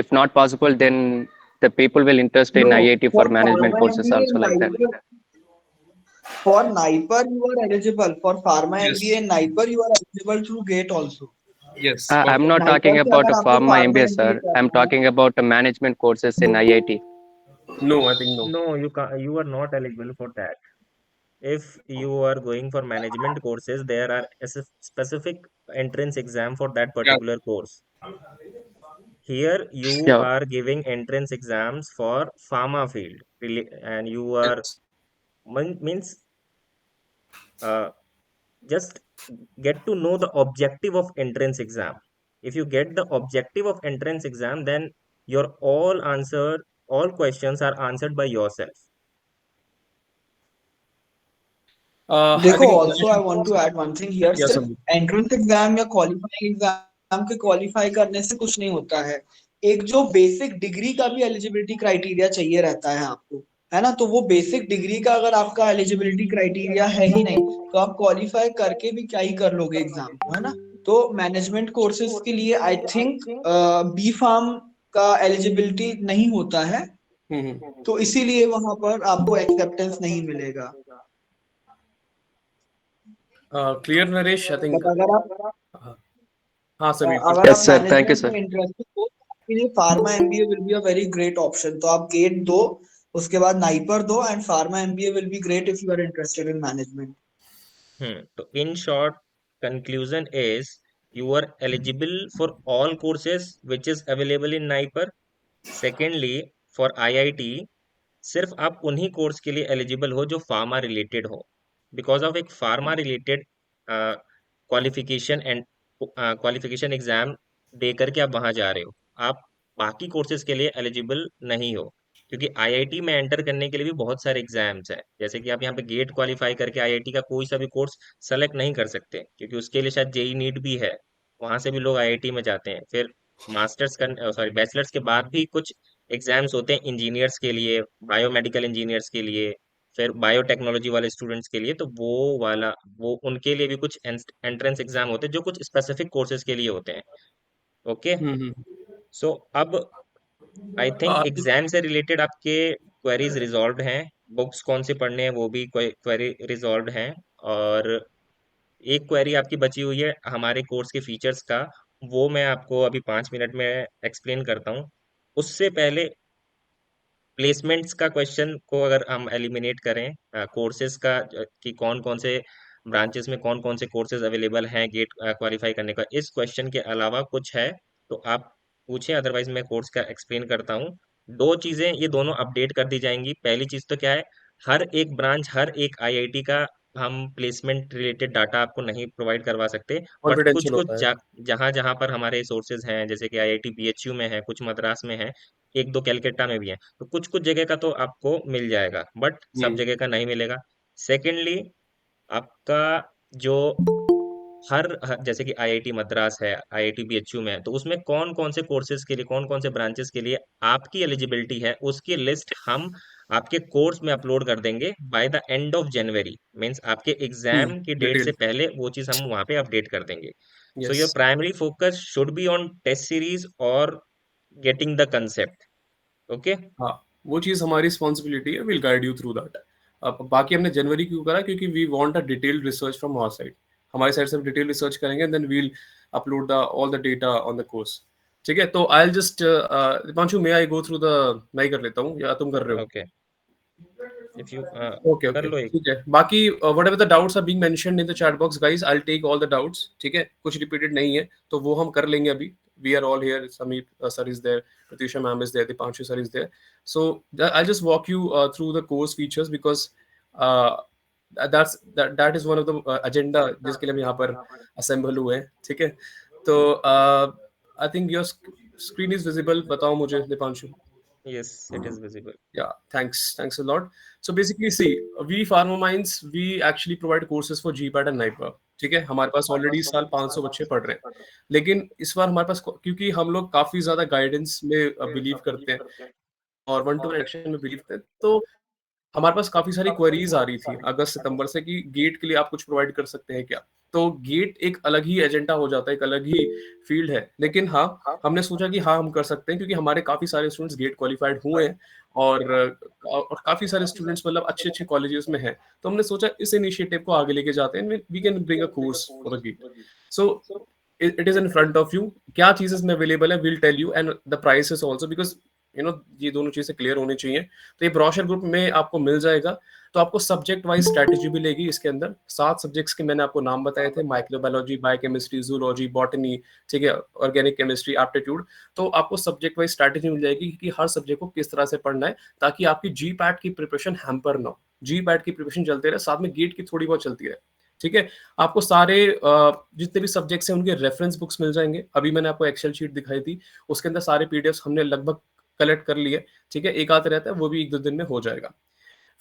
If not possible, then the people will interest in no IIT for for management pharma courses MBA also like that. NIPER, for NIPER you are eligible, for pharma Yes. MBA NIPER you are eligible through gate also। Yes. I'm not NIPER talking से about अगर a आपको pharma pharma MBA, MBA sir. I'm करना है talking about the management courses in IIT. No, I think no. No, you are not eligible for that. If you are going for management courses, there are a specific entrance exam for that Yeah. particular course. Here you Yeah. are giving entrance exams for pharma field, and you are Yes. means uh, just get to know the objective of entrance exam. If you get the objective of entrance exam, then your all answer all questions are answered by yourself. I देखो, think also I want to add one thing here, yes, सिर्फ एंट्रेंस एग्जाम या क्वालिफाइंग एग्जाम के क्वालिफाई करने से कुछ नहीं होता है। एक जो बेसिक डिग्री का भी एलिजिबिलिटी क्राइटेरिया चाहिए रहता है आपको, है ना। तो वो बेसिक डिग्री का अगर आपका एलिजिबिलिटी क्राइटेरिया है ही नहीं, तो आप क्वालिफाई करके भी क्या ही कर लोगे एग्जाम को, है ना। तो मैनेजमेंट कोर्सेज के लिए आई थिंक बी फार्म का एलिजिबिलिटी नहीं होता है, तो इसीलिए वहां पर आपको एक्सेप्टेंस नहीं मिलेगा। clear Naresh, I think but अगर आप हाँ समीर अगर please. आप Yes, sir. Thank you, management sir. में इंटरेस्टेड हो, आपके लिए pharma MBA will be a very great option. तो आप गेट दो, उसके बाद नाइपर दो, and pharma MBA will be great if you are interested in management. So in short, conclusion is you are eligible for all courses which is available in NIPER. Secondly, for IIT सिर्फ आप उन्हीं कोर्स के लिए एलिजिबल हो जो फार्मा रिलेटेड हो, बिकॉज ऑफ एक pharma related qualification and qualification exam दे करके आप वहां जा रहे हो। आप बाकी कोर्सेज के लिए एलिजिबल नहीं हो, क्योंकि आईआईटी में एंटर करने के लिए भी बहुत सारे एग्जाम्स हैं। जैसे कि आप यहाँ पे गेट क्वालिफाई करके आईआईटी का कोई सा भी कोर्स सेलेक्ट नहीं कर सकते, क्योंकि उसके लिए शायद जेई नीट भी है, वहां से भी लोग आईआईटी में जाते हैं। फिर मास्टर्स कर सॉरी बैचलर्स के बाद भी कुछ एग्जाम्स होते हैं इंजीनियर्स के लिए, बायोमेडिकल इंजीनियर्स के लिए, फिर बायोटेक्नोलॉजी वाले स्टूडेंट्स के लिए। तो वो उनके लिए भी कुछ एंट्रेंस एग्जाम होते हैं जो कुछ स्पेसिफिक कोर्सेज के लिए होते हैं। ओके, सो अब आई थिंक एग्जाम से रिलेटेड आपके क्वेरीज रिजॉल्व हैं, बुक्स कौन से पढ़ने हैं वो भी क्वेरी रिजॉल्व हैं, और एक क्वेरी आपकी बची हुई है हमारे कोर्स के फीचर्स का, वो मैं आपको अभी 5 मिनट में एक्सप्लेन करता हूँ। उससे पहले प्लेसमेंट्स का क्वेश्चन को अगर हम एलिमिनेट करें, कोर्सेज का कि कौन कौन से ब्रांचेस में कौन कौन से कोर्सेज अवेलेबल हैं गेट क्वालिफाई करने का, इस क्वेश्चन के अलावा कुछ है तो आप पूछें, अदरवाइज मैं कोर्स का एक्सप्लेन करता हूँ। दो चीजें ये दोनों अपडेट कर दी जाएंगी। पहली चीज तो क्या है, हर एक ब्रांच हर एक आईआईटी का हम प्लेसमेंट रिलेटेड डाटा आपको नहीं प्रोवाइड करवा सकते, बट कुछ कॉन्फिडेंशियल कुछ होता है। जहाँ जहाँ पर हमारे सोर्सेज हैं, जैसे कि आईआईटी बीएचयू में है, कुछ मद्रास में है, एक दो कैलकाटा में भी है, तो कुछ कुछ जगह का तो आपको मिल जाएगा, बट सब जगह का नहीं मिलेगा। सेकेंडली, आपका जो जैसे कि आईआईटी मद्रास है, आईआईटी बीएचयू में है, तो उसमें कौन कौन से कोर्सेज के लिए, कौन कौन से ब्रांचेस के लिए आपकी एलिजिबिलिटी है, उसकी लिस्ट हम आपके कोर्स में अपलोड कर देंगे बाय द एंड ऑफ जनवरी। मीन्स आपके एग्जाम की डेट से डिटेल पहले वो चीज हम वहां पे अपडेट कर देंगे। So your yes. Primary focus should be on test series और गेटिंग द कंसेप्ट। ओके, हाँ, वो चीज हमारी रिस्पॉन्सिबिलिटी है, will guide you through that. अब बाकी हमने जनवरी क्यों करा, क्योंकि we want a detailed research from our side. हमारी साइड से डिटेल रिसर्च करेंगे, then we'll upload the all the data on the course. ठीक है, तो I just Deepanshu, may I go through the, मैं ही कर लेता हूँ या तुम कर रहे हो? ओके, इफ यू ओके कर ओके लो एक। ठीक है। बाकी whatever the doubts are being mentioned in the chat box guys, I will take all the doubts. ठीक है, कुछ रिपीटेड नहीं है तो वो हम कर लेंगे अभी। We are all here, Sameep sir is there, Pratyusha ma'am is there, Deepanshu sir is there. So I just walk you through the course features, because that is one of the agenda जिसके लिए हम यहाँ पर असेंबल हुए हैं। ठीक है, तो I think your screen is visible. बताओ मुझे Deepanshu. Yes, it is visible. Yeah, thanks a lot. So basically see, we Pharmaminds, we actually provide courses for GPAT and NIPER। ठीक है, हमारे पास ऑलरेडी इस साल 500 बच्चे पढ़ रहे हैं, लेकिन इस बार हमारे पास, क्योंकि हम लोग काफी ज्यादा गाइडेंस में बिलीव करते हैं और वन टू वन एक्शन में बिलीव करते हैं, तो हमारे पास काफी सारी क्वेरीज आ रही थी अगस्त सितंबर से कि गेट के लिए आप कुछ प्रोवाइड कर सकते हैं क्या। तो गेट एक अलग ही एजेंडा हो जाता है, एक अलग ही फील्ड है, लेकिन हाँ, हमने सोचा कि हाँ हम कर सकते हैं, क्योंकि हमारे काफी सारे स्टूडेंट्स गेट क्वालिफाइड हुए हैं और काफी सारे स्टूडेंट्स मतलब अच्छे अच्छे कॉलेजेस में हैं। तो हमने सोचा इस इनिशिएटिव को आगे लेके जाते हैं, we can bring a course for the GATE. So it is in front of you, क्या चीजें में अवेलेबल है will tell you, and the prices also, because ये दोनों चीजें क्लियर होनी चाहिए। तो ये ब्रोशर ग्रुप में आपको मिल जाएगा। तो आपको सब्जेक्ट वाइज स्ट्रेटेजी भी लेगी इसके अंदर। 7 सब्जेक्ट्स के मैंने आपको नाम बताए थे, माइक्रोबायोलॉजी, बायोकेमिस्ट्री, जूलॉजी, बॉटनी, ठीक है, ऑर्गेनिक केमिस्ट्री, एप्टीट्यूड। तो आपको सब्जेक्ट वाइज स्ट्रेटेजी मिल जाएगी कि हर सब्जेक्ट को किस तरह से पढ़ना है, ताकि आपकी जीपैट की प्रिपरेशन हैम्पर ना हो। जीपैट की प्रिपरेशन चलते रहे, साथ में गेट की थोड़ी बहुत चलती रहे। ठीक है, आपको सारे जितने भी सब्जेक्ट्स हैं उनके रेफरेंस बुक्स मिल जाएंगे। अभी मैंने आपको एक्सेल शीट दिखाई थी, उसके अंदर सारे पीडीएफ्स हमने लगभग कलेक्ट कर लिए, ठीक है, एक आध रहता है वो भी 1-2 दिन में हो जाएगा।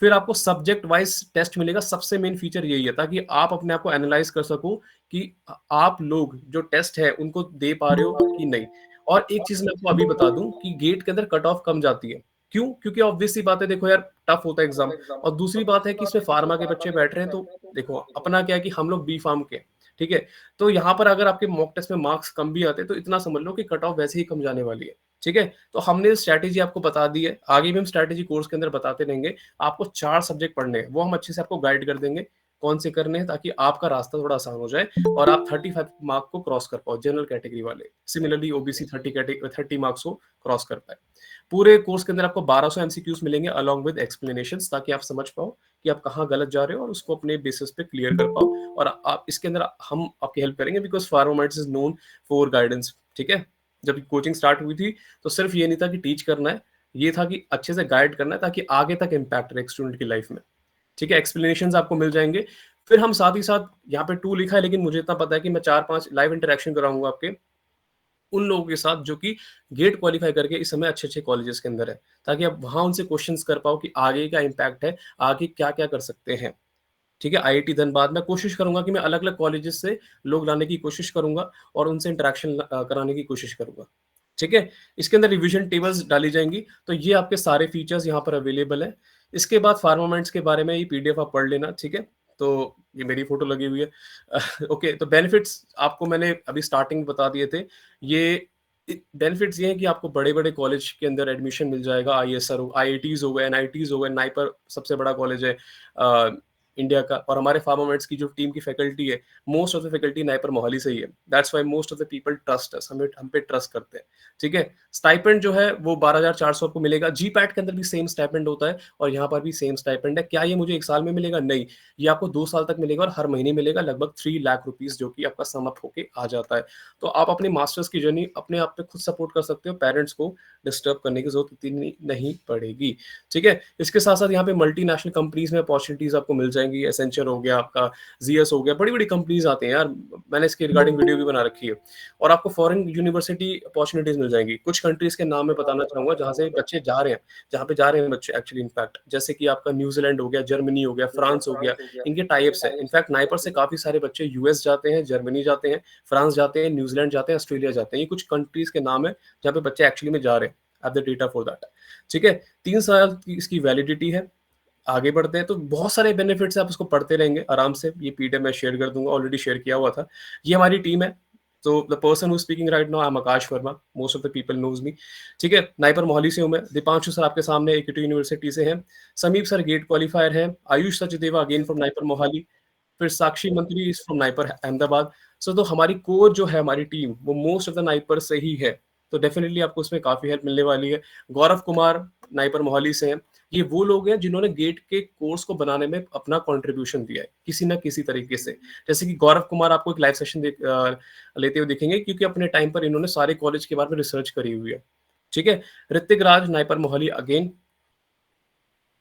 फिर आपको सब्जेक्ट वाइज टेस्ट मिलेगा। सबसे मेन फीचर यही है ताकि आप अपने आप को एनालाइज कर सको कि आप लोग जो टेस्ट है उनको दे पा रहे हो कि नहीं। और एक चीज मैं आपको अभी बता दूं कि गेट के अंदर कट ऑफ कम जाती है। क्यों? क्योंकि ऑब्वियस सी बात है, देखो यार टफ होता है एग्जाम। और दूसरी बात है कि इसमें फार्मा के बच्चे बैठ रहे हैं, तो देखो अपना क्या है कि हम लोग बी फार्म के, ठीक है, तो यहाँ पर अगर आपके मॉक टेस्ट में मार्क्स कम भी आते हैं तो इतना समझ लो कि कट ऑफ वैसे ही कम जाने वाली है, ठीक है। तो हमने स्ट्रैटेजी आपको बता दी है, आगे भी हम स्ट्रैटेजी कोर्स के अंदर बताते रहेंगे। आपको 4 सब्जेक्ट पढ़ने हैं, वो हम अच्छे से आपको गाइड कर देंगे कौन से करने हैं, ताकि आपका रास्ता थोड़ा आसान हो जाए और आप 35 मार्क को क्रॉस कर पाओ, जनरल कैटेगरी वाले। सिमिलरली ओबीसी 30 मार्क्स को क्रॉस कर पाए। पूरे कोर्स के अंदर आपको 1200 एमसीक्यूज मिलेंगे अलॉन्ग विद एक्सप्लेनेशंस, ताकि आप समझ पाओ कि आप कहाँ गलत जा रहे हो और उसको अपने बेसिस पे क्लियर कर पाओ। और आप इसके अंदर हम आपकी हेल्प करेंगे, because Pharmamates is known for guidance, ठीक है। जब कोचिंग स्टार्ट हुई थी तो सिर्फ ये नहीं था कि टीच करना है, ये था कि अच्छे से गाइड करना है ताकि आगे तक इम्पैक्ट रहे स्टूडेंट की लाइफ में, ठीक है। एक्सप्लेनेशंस आपको मिल जाएंगे। फिर हम साथ ही साथ, यहाँ पे 2 लिखा है लेकिन मुझे इतना पता है कि मैं 4-5 लाइव इंटरेक्शन कराऊंगा आपके उन लोगों के साथ जो कि गेट क्वालिफाई करके इस समय अच्छे अच्छे कॉलेजेस के अंदर है, ताकि आप वहां उनसे क्वेश्चंस कर पाओ कि आगे क्या इम्पैक्ट है, आगे क्या क्या कर सकते हैं, ठीक है। आईआईटी धनबाद मैं कोशिश करूंगा कि मैं अलग अलग कॉलेजेस से लोग लाने की कोशिश करूंगा और उनसे इंटरेक्शन कराने की कोशिश करूंगा, ठीक है। इसके अंदर रिवीजन टेबल्स डाली जाएंगी। तो ये आपके सारे फीचर्स यहाँ पर अवेलेबल है। इसके बाद फार्मामेंट्स के बारे में ये पीडीएफ आप पढ़ लेना, ठीक है। तो ये मेरी फोटो लगी हुई है ओके। तो बेनिफिट्स आपको मैंने अभी स्टार्टिंग में बता दिए थे। ये बेनिफिट्स ये हैं कि आपको बड़े बड़े कॉलेज के अंदर एडमिशन मिल जाएगा, आईएसआर हो, आईआईटीज हो गए, एनआईटीज हो गए, नाइपर सबसे बड़ा कॉलेज है इंडिया का। और हमारे फार्मामेट्स की जो टीम की फैकल्टी है, most of the faculty NIPER Mohali से ही है। That's why most of the people trust us, हम पे ट्रस्ट करते हैं, ठीक है। स्टाइपेंड जो है वो 12,400 आपको मिलेगा। जीपैट के अंदर भी सेम स्टाइपेंड होता है और यहाँ पर भी सेम स्टाइपेंड है। क्या ये मुझे 1 साल में मिलेगा? नहीं, ये आपको 2 साल तक मिलेगा और हर महीने मिलेगा लगभग 3 लाख रुपीज, जो कि आपका सम अप होके आ जाता है। तो आप अपने मास्टर्स की जर्नी अपने आप पे खुद सपोर्ट कर सकते हो, पेरेंट्स को डिस्टर्ब करने की जरूरत इतनी नहीं पड़ेगी, ठीक है। इसके साथ साथ यहाँ पे मल्टीनेशनल कंपनीज में अपॉर्चुनिटीज आपको मिल जाएंगी। एसेंचर हो गया, आपका जीएस हो गया, बड़ी बड़ी कंपनीज आते हैं यार, मैंने इसके रिगार्डिंग वीडियो भी बना रखी है। और आपको फॉरेन यूनिवर्सिटी अपॉर्चुनिटीज मिल जाएंगी। कुछ कंट्रीज के नाम मैं बताना चाहूंगा जहां से बच्चे जा रहे हैं, जहां पे जा रहे हैं बच्चे एक्चुअली इनफैक्ट, जैसे कि आपका न्यूजीलैंड हो गया, जर्मनी हो गया, फ्रांस हो गया, इनके टाइप्स है। इनफैक्ट नाइपर से काफी सारे बच्चे यूएस जाते हैं, जर्मनी जाते हैं, फ्रांस जाते हैं, न्यूजीलैंड जाते हैं, ऑस्ट्रेलिया जाते हैं। ये कुछ कंट्रीज के नाम है जहाँ पे बच्चे एक्चुअली में जा रहे हैं। Have the data for that, ठीक है। 3 साल की इसकी वैलिडिटी है। आगे बढ़ते हैं तो बहुत सारे बेनिफिट्स है, आप उसको पढ़ते रहेंगे आराम से। ये पीडीएफ मैं शेयर कर दूंगा, ऑलरेडी शेयर किया हुआ था। ये हमारी टीम है। तो the person who speaking right now, I am Akash Verma, most of the people knows me, ठीक है। नाइपर मोहाली से हूं मैं। दीपांशु सर आपके सामने एकेटी यूनिवर्सिटी से हैं। समीप सर गेट क्वालिफायर हैं। Ayush Sachdeva again from NIPER Mohali. फिर साक्षी मंत्री इज फ्रॉम नाइपर अहमदाबाद। सो तो हमारी कोर जो है, हमारी टीम, वो मोस्ट ऑफ द नाइपर से ही है। तो डेफिनेटली आपको उसमें काफी हेल्प मिलने वाली है। गौरव कुमार नाइपर मोहाली से हैं। ये वो लोग हैं जिन्होंने गेट के कोर्स को बनाने में अपना कंट्रीब्यूशन दिया है किसी ना किसी तरीके से। जैसे कि गौरव कुमार आपको एक लाइव सेशन लेते हुए दिखेंगे, क्योंकि अपने टाइम पर इन्होंने सारे कॉलेज के बारे में रिसर्च करी हुई है, ठीक है। Hrithik Raj NIPER Mohali again.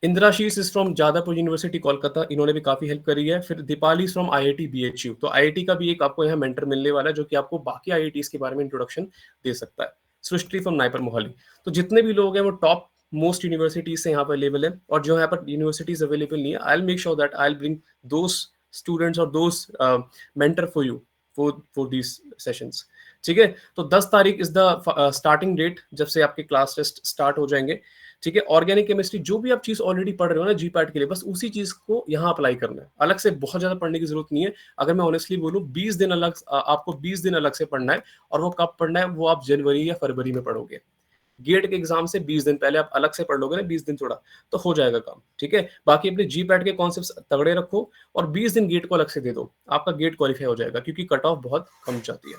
Indrashish is from Jadavpur university Kolkata, इन्होंने भी काफी हेल्प करी है। फिर दीपाली फ्रॉम आईआईटी बीएचयू। तो आईआईटी का भी एक आपको यहाँ मेंटर मिलने वाला है जो कि आपको बाकी आईआईटीज के बारे में इंट्रोडक्शन दे सकता है। सृष्टि फ्रॉम नाइपर मोहाली। तो जितने भी लोग हैं वो टॉप मोस्ट यूनिवर्सिटीज से यहाँ पर अवेलेबल है। और जो यहाँ पर यूनिवर्सिटीज अवेलेबल नहीं है, I will make sure that I will bring those students और those mentor for you for these sessions, ठीक है। तो 10 तारीख इज द स्टार्टिंग डेट जब से आपके क्लास टेस्ट स्टार्ट हो जाएंगे, ठीक है। ऑर्गेनिक केमिस्ट्री, जो भी आप चीज ऑलरेडी पढ़ रहे हो ना जीपैट के लिए, बस उसी चीज को यहाँ अप्लाई करना है। अलग से बहुत ज्यादा पढ़ने की जरूरत नहीं है। अगर मैं ऑनेस्टली बोलूं, 20 दिन अलग, आपको 20 दिन अलग से पढ़ना है। और वो कब पढ़ना है, वो आप जनवरी या फरवरी में पढ़ोगे। गेट के एग्जाम से 20 दिन पहले आप अलग से पढ़ लोगे ना, 20 दिन थोड़ा, तो हो जाएगा काम, ठीक है। बाकी अपने जीपैट के कॉन्सेप्ट तगड़े रखो और 20 दिन गेट को अलग से दे दो, आपका गेट क्वालिफाई हो जाएगा, क्योंकि कट ऑफ बहुत कम जाती है,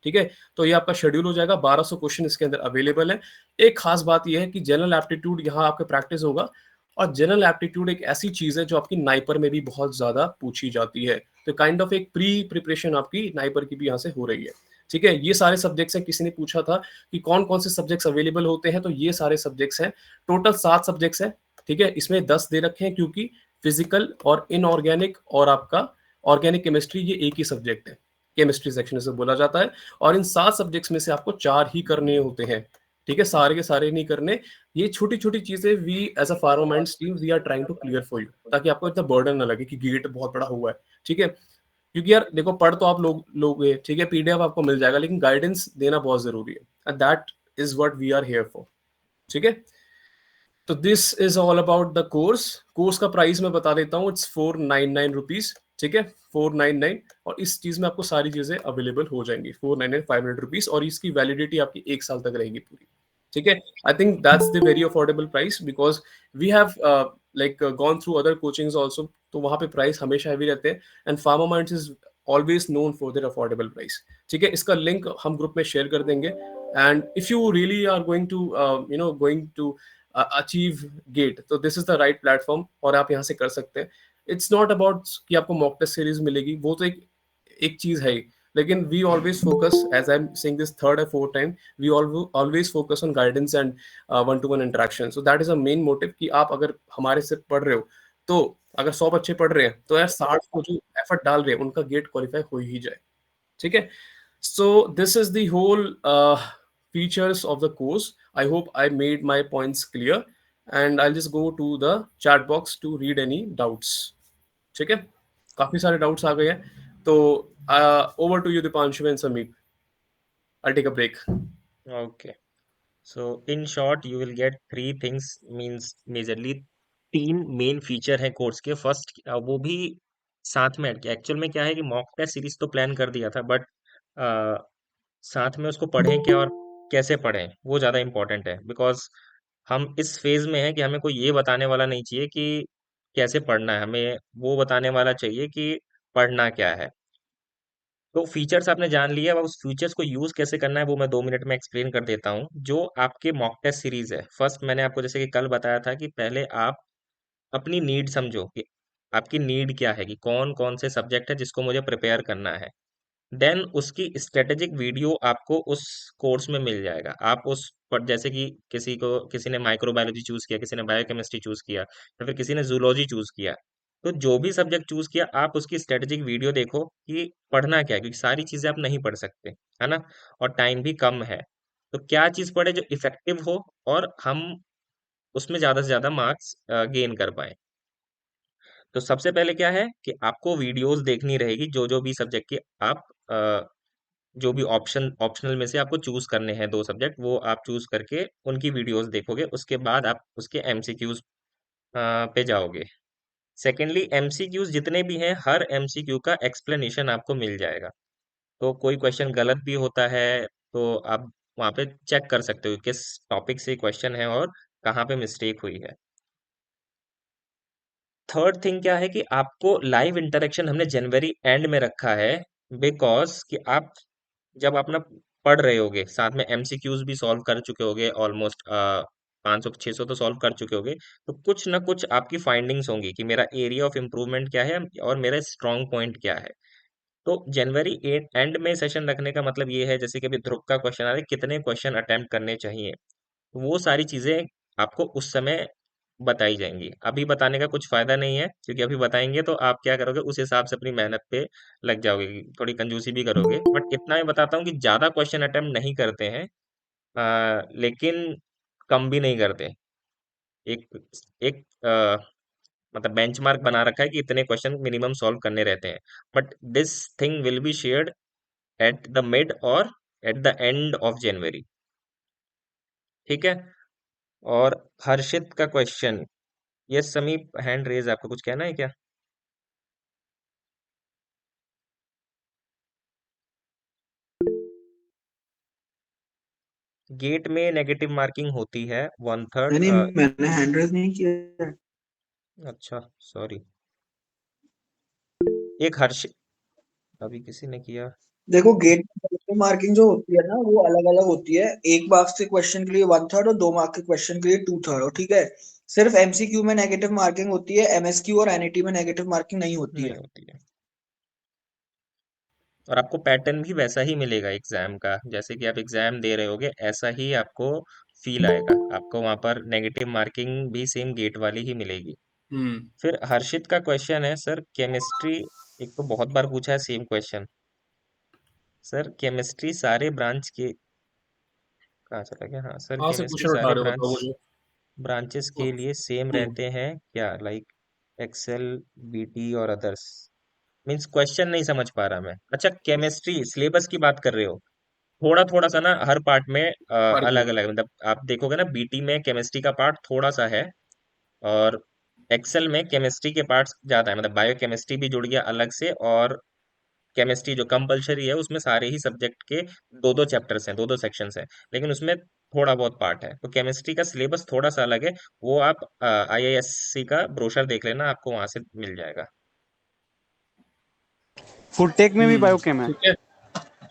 ठीक है। तो ये आपका शेड्यूल हो जाएगा। 1200 क्वेश्चन इसके अंदर अवेलेबल है। एक खास बात यह है कि जनरल एप्टीट्यूड यहाँ आपके प्रैक्टिस होगा। और जनरल एप्टीट्यूड एक ऐसी चीज है जो आपकी नाइपर में भी बहुत ज्यादा पूछी जाती है। तो काइंड ऑफ एक प्री प्रिपरेशन आपकी नाइपर की भी यहाँ से हो रही है, ठीक है। ये सारे सब्जेक्ट्स हैं। किसी ने पूछा था कि कौन कौन से सब्जेक्ट्स अवेलेबल होते हैं, तो ये सारे सब्जेक्ट्स हैं। टोटल 7 सब्जेक्ट्स हैं, ठीक है। इसमें 10 दे रखे हैं, क्योंकि फिजिकल और इनऑर्गेनिक और आपका ऑर्गेनिक केमिस्ट्री ये एक ही सब्जेक्ट है, केमिस्ट्री सेक्शन से बोला जाता है। और इन 7 सब्जेक्ट्स में से आपको 4 ही करने होते हैं, ठीक है, सारे के सारे नहीं करने। ये छोटी छोटी चीजें we as a pharma minds team we are trying to clear for you, ताकि आपको इतना बर्डन ना लगे कि गेट बहुत बड़ा हुआ है। ठीक है, क्योंकि यार देखो, पढ़ तो आप लोगे, ठीक है, पीडीएफ आपको मिल जाएगा, लेकिन गाइडेंस देना बहुत जरूरी है, and that is what we are here for. ठीक है, तो this is all about the course का प्राइस मैं बता देता हूँ, इट्स 499 रुपीज। ठीक है, 499, और इस चीज में आपको सारी चीजें अवेलेबल हो जाएंगी 499 500 रुपीज, और इसकी वैलिडिटी आपकी 1 साल तक रहेगी पूरी। ठीक है, I think that's the very affordable price, because we have like gone through other coachings also, तो वहां पे प्राइस हमेशा हैवी रहते हैं, and pharma minds is always known for their affordable price. ठीक है, इसका लिंक हम ग्रुप में शेयर कर देंगे, and if you really are going to going to achieve GATE, तो this is the right platform, और आप यहाँ से कर सकते हैं। इट्स नॉट अबाउट कि आपको मॉक टेस्ट सीरीज मिलेगी, वो तो एक चीज है ही, लेकिन we always focus, as I am saying this third और fourth time, we always focus on guidance and one to one interaction. So that is a main motive, कि आप अगर हमारे से पढ़ रहे हो, तो अगर 100 बच्चे पढ़ रहे हैं, तो यार 60 को जो एफर्ट डाल रहे हैं, उनका गेट क्वालिफाई हो ही जाए। ठीक है, so this is the whole features of the course. I hope I made my points clear, and I'll just go to the chat box to read any doubts. ठीक है, काफी सारे डाउट्स आ गए हैं, तो over to you Deepanshu and Sameep. I'll take a break. Okay. So in short, you will get three things, means majorly तीन मेन फीचर है कोर्स के। फर्स्ट, वो भी साथ में एक्चुअल में क्या है कि मॉक टेस्ट सीरीज तो प्लान कर दिया था, बट साथ में उसको पढ़ें क्या और कैसे पढ़ें, वो ज़्यादा इम्पोर्टेंट है। बिकॉज हम इस फेज में है कि हमें कोई ये बताने वाला नहीं चाहिए कि कैसे पढ़ना है, हमें वो बताने वाला चाहिए कि पढ़ना क्या है। तो फीचर्स आपने जान लिया, अब उस फीचर्स को यूज कैसे करना है वो मैं 2 मिनट में एक्सप्लेन कर देता हूँ। जो आपके मॉक टेस्ट सीरीज है, फर्स्ट मैंने आपको जैसे कि कल बताया था कि पहले आप अपनी नीड समझो कि आपकी नीड क्या है, कि कौन कौन से सब्जेक्ट है जिसको मुझे प्रिपेयर करना है। देन उसकी स्ट्रेटेजिक वीडियो आपको उस कोर्स में मिल जाएगा। आप उस पर, जैसे कि किसी ने माइक्रोबायोलॉजी चूज किया, किसी ने बायोकेमिस्ट्री चूज किया, या फिर किसी ने जूलॉजी चूज किया, तो जो भी सब्जेक्ट चूज किया, आप उसकी स्ट्रेटेजिक वीडियो देखो कि पढ़ना क्या है, क्योंकि सारी चीजें आप नहीं पढ़ सकते, है ना, और टाइम भी कम है। तो क्या चीज पढ़े जो इफेक्टिव हो और हम उसमें ज्यादा से ज्यादा मार्क्स गेन कर पाए। तो सबसे पहले क्या है कि आपको वीडियोस देखनी रहेगी, जो जो भी सब्जेक्ट की आप जो भी ऑप्शनल में से आपको चूज करने हैं 2 सब्जेक्ट, वो आप चूज करके उनकी वीडियोस देखोगे। उसके बाद आप उसके एमसीक्यूज पे जाओगे। सेकेंडली, एमसीक्यूज जितने भी हैं, हर एमसीक्यू का एक्सप्लेनेशन आपको मिल जाएगा। तो कोई क्वेश्चन गलत भी होता है तो आप वहाँ पे चेक कर सकते हो किस टॉपिक से क्वेश्चन है और कहाँ पे मिस्टेक हुई है। थर्ड थिंग क्या है कि आपको लाइव इंटरेक्शन हमने जनवरी एंड में रखा है, बिकॉज कि आप जब अपना पढ़ रहे होगे, साथ में एमसीक्यूज भी सॉल्व कर चुके होगे, ऑलमोस्ट 500 600 तो सॉल्व कर चुके होगे, तो कुछ ना कुछ आपकी फाइंडिंग्स होंगी कि मेरा एरिया ऑफ इम्प्रूवमेंट क्या है और मेरा स्ट्रॉन्ग पॉइंट क्या है। तो जनवरी एंड में सेशन रखने का मतलब ये है, जैसे कि अभी ध्रुव का क्वेश्चन आ रहा है, कितने क्वेश्चन अटेम्प्ट करने चाहिए, तो वो सारी चीजें आपको उस समय बताई जाएंगी। अभी बताने का कुछ फायदा नहीं है, क्योंकि अभी बताएंगे तो आप क्या करोगे, उस हिसाब से अपनी मेहनत पे लग जाओगे, थोड़ी कंजूसी भी करोगे। बट इतना मैं बताता हूँ कि ज्यादा क्वेश्चन अटेम्प्ट नहीं करते हैं, लेकिन कम भी नहीं करते। एक एक मतलब बेंचमार्क बना रखा है कि इतने क्वेश्चन मिनिमम सॉल्व करने रहते हैं। But this thing will be shared at the mid और at the end of January. ठीक है, और हर्षित का question, yes Sameep, hand raise, आपको कुछ कहना है क्या? गेट में नेगेटिव मार्किंग होती है 1/3। नहीं नहीं, मैंने हैंड रेज नहीं किया। अच्छा, सॉरी। एक हर्ष, अभी किसी ने किया। देखो, गेट मार्किंग जो होती है ना, वो अलग अलग होती है। 1 मार्क्स के क्वेश्चन के लिए 1/3 और 2 मार्क्स के क्वेश्चन के लिए 2/3, ठीक है। सिर्फ एमसीक्यू में नेगेटिव मार्किंग होती है, एमएसक्यू और एनईटी में नेगेटिव मार्किंग नहीं होती नहीं है। होती है, और आपको पैटर्न भी वैसा ही मिलेगा एग्जाम का, जैसे कि आप एग्जाम दे रहे होगे ऐसा ही आपको फील आएगा। आपको वहां पर नेगेटिव मार्किंग भी सेम गेट वाली ही मिलेगी। फिर हर्षित का क्वेश्चन है, सर केमिस्ट्री, एक तो बहुत बार पूछा है सेम क्वेश्चन, सर केमिस्ट्री सारे ब्रांच के कहाँ चला गया? हाँ सर, कहाँ से केमिस्ट्री क्वेश्चन उठा सारे रहे हो बताओ मुझे। ब्रांचेस के लिए सेम रहते हैं क्या, लाइक एक्सेल, बीटी और अदर्स? मीन्स क्वेश्चन नहीं समझ पा रहा मैं। अच्छा, केमिस्ट्री सिलेबस की बात कर रहे हो? थोड़ा थोड़ा सा ना हर पार्ट में फर्क अलग है। अलग, मतलब आप देखोगे ना, बीटी में केमिस्ट्री का पार्ट थोड़ा सा है, और एक्सेल में केमिस्ट्री के पार्ट्स ज्यादा है, मतलब बायो केमिस्ट्री भी जुड़ गया अलग से, और केमिस्ट्री जो कंपलसरी है उसमें सारे ही सब्जेक्ट के दो दो चैप्टर्स हैं, दो दो सेक्शंस हैं, लेकिन उसमें थोड़ा बहुत पार्ट है, तो केमिस्ट्री का सिलेबस थोड़ा सा अलग है। वो आप आईआईएससी का ब्रोशर देख लेना, आपको वहां से मिल जाएगा। फूड टेक में भी बायोकेम है। ठीक है।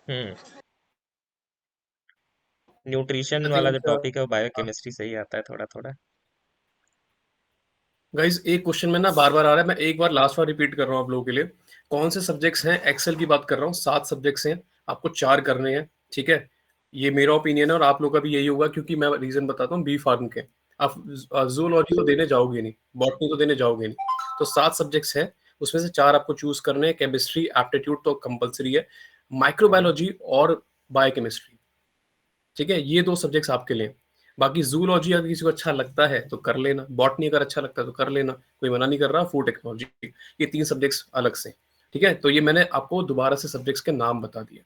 हम्म। न्यूट्रिशन आई वाला जो थिंक टॉपिक है वो बायोकेमिस्ट्री से ही आता है थोड़ा थोड़ा। गाइस एक क्वेश्चन में ना बार बार आ रहा है, मैं एक बार लास्ट बार रिपीट कर रहा हूँ आप लोगों के लिए। कौन से सब्जेक्ट्स हैं? एक्सेल की बात कर रहा हूँ, 7 सब्जेक्ट्स हैं, आपको 4 करने हैं। ठीक है, ये मेरा ओपिनियन है और आप लोग का भी यही होगा, क्योंकि मैं रीजन बताता हूँ। बी फार्म के आप जूलॉजी तो देने जाओगे नहीं, बॉटनी तो देने जाओगे नहीं, तो 7 सब्जेक्ट्स हैं, उसमें से 4 आपको चूज करने हैं। केमिस्ट्री एप्टीट्यूड तो कंपलसरी है, माइक्रोबायोलॉजी और बायोकेमिस्ट्री। ठीक है, ये 2 सब्जेक्ट्स आपके लिए। बाकी जूलॉजी अगर किसी को अच्छा लगता है तो कर लेना, बॉटनी अगर अच्छा लगता है तो कर लेना, कोई मना नहीं कर रहा। फूड टेक्नोलॉजी, ये 3 सब्जेक्ट्स अलग से। ठीक है, तो ये मैंने आपको दोबारा से सब्जेक्ट्स के नाम बता दिए।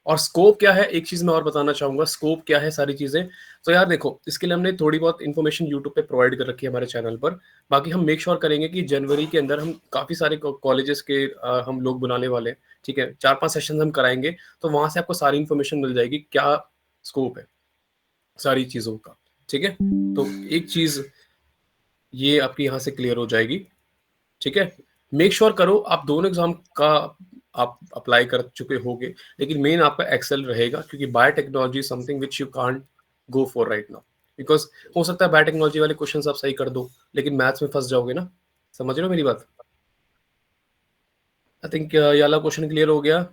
और स्कोप क्या है, एक चीज मैं और बताना चाहूंगा, स्कोप क्या है सारी चीजें। तो यार देखो, इसके लिए हमने थोड़ी बहुत इन्फॉर्मेशन यूट्यूब पे प्रोवाइड कर रखी है हमारे चैनल पर। बाकी हम मेक श्योर करेंगे कि जनवरी के अंदर हम काफी सारे कॉलेजेस के हम लोग बुलाने वाले हैं। ठीक है, 4-5 सेशन हम कराएंगे, तो वहां से आपको सारी इन्फॉर्मेशन मिल जाएगी, क्या स्कोप है सारी चीजों का। ठीक है, तो एक चीज ये आपकी यहाँ से क्लियर हो जाएगी। ठीक है, मेक श्योर करो आप दोनों एग्जाम का आप अप्लाई कर चुके होगे, लेकिन मेन आपका एक्सेल रहेगा, क्योंकि biotechnology something which you can't go for right now. Because हो सकता है बायोटेक्नोलॉजी वाले क्वेश्चन आप सही कर दो, लेकिन मैथ्स में फंस जाओगे ना। समझ रहे हो मेरी बात? आई थिंक ये वाला क्वेश्चन क्लियर हो गया।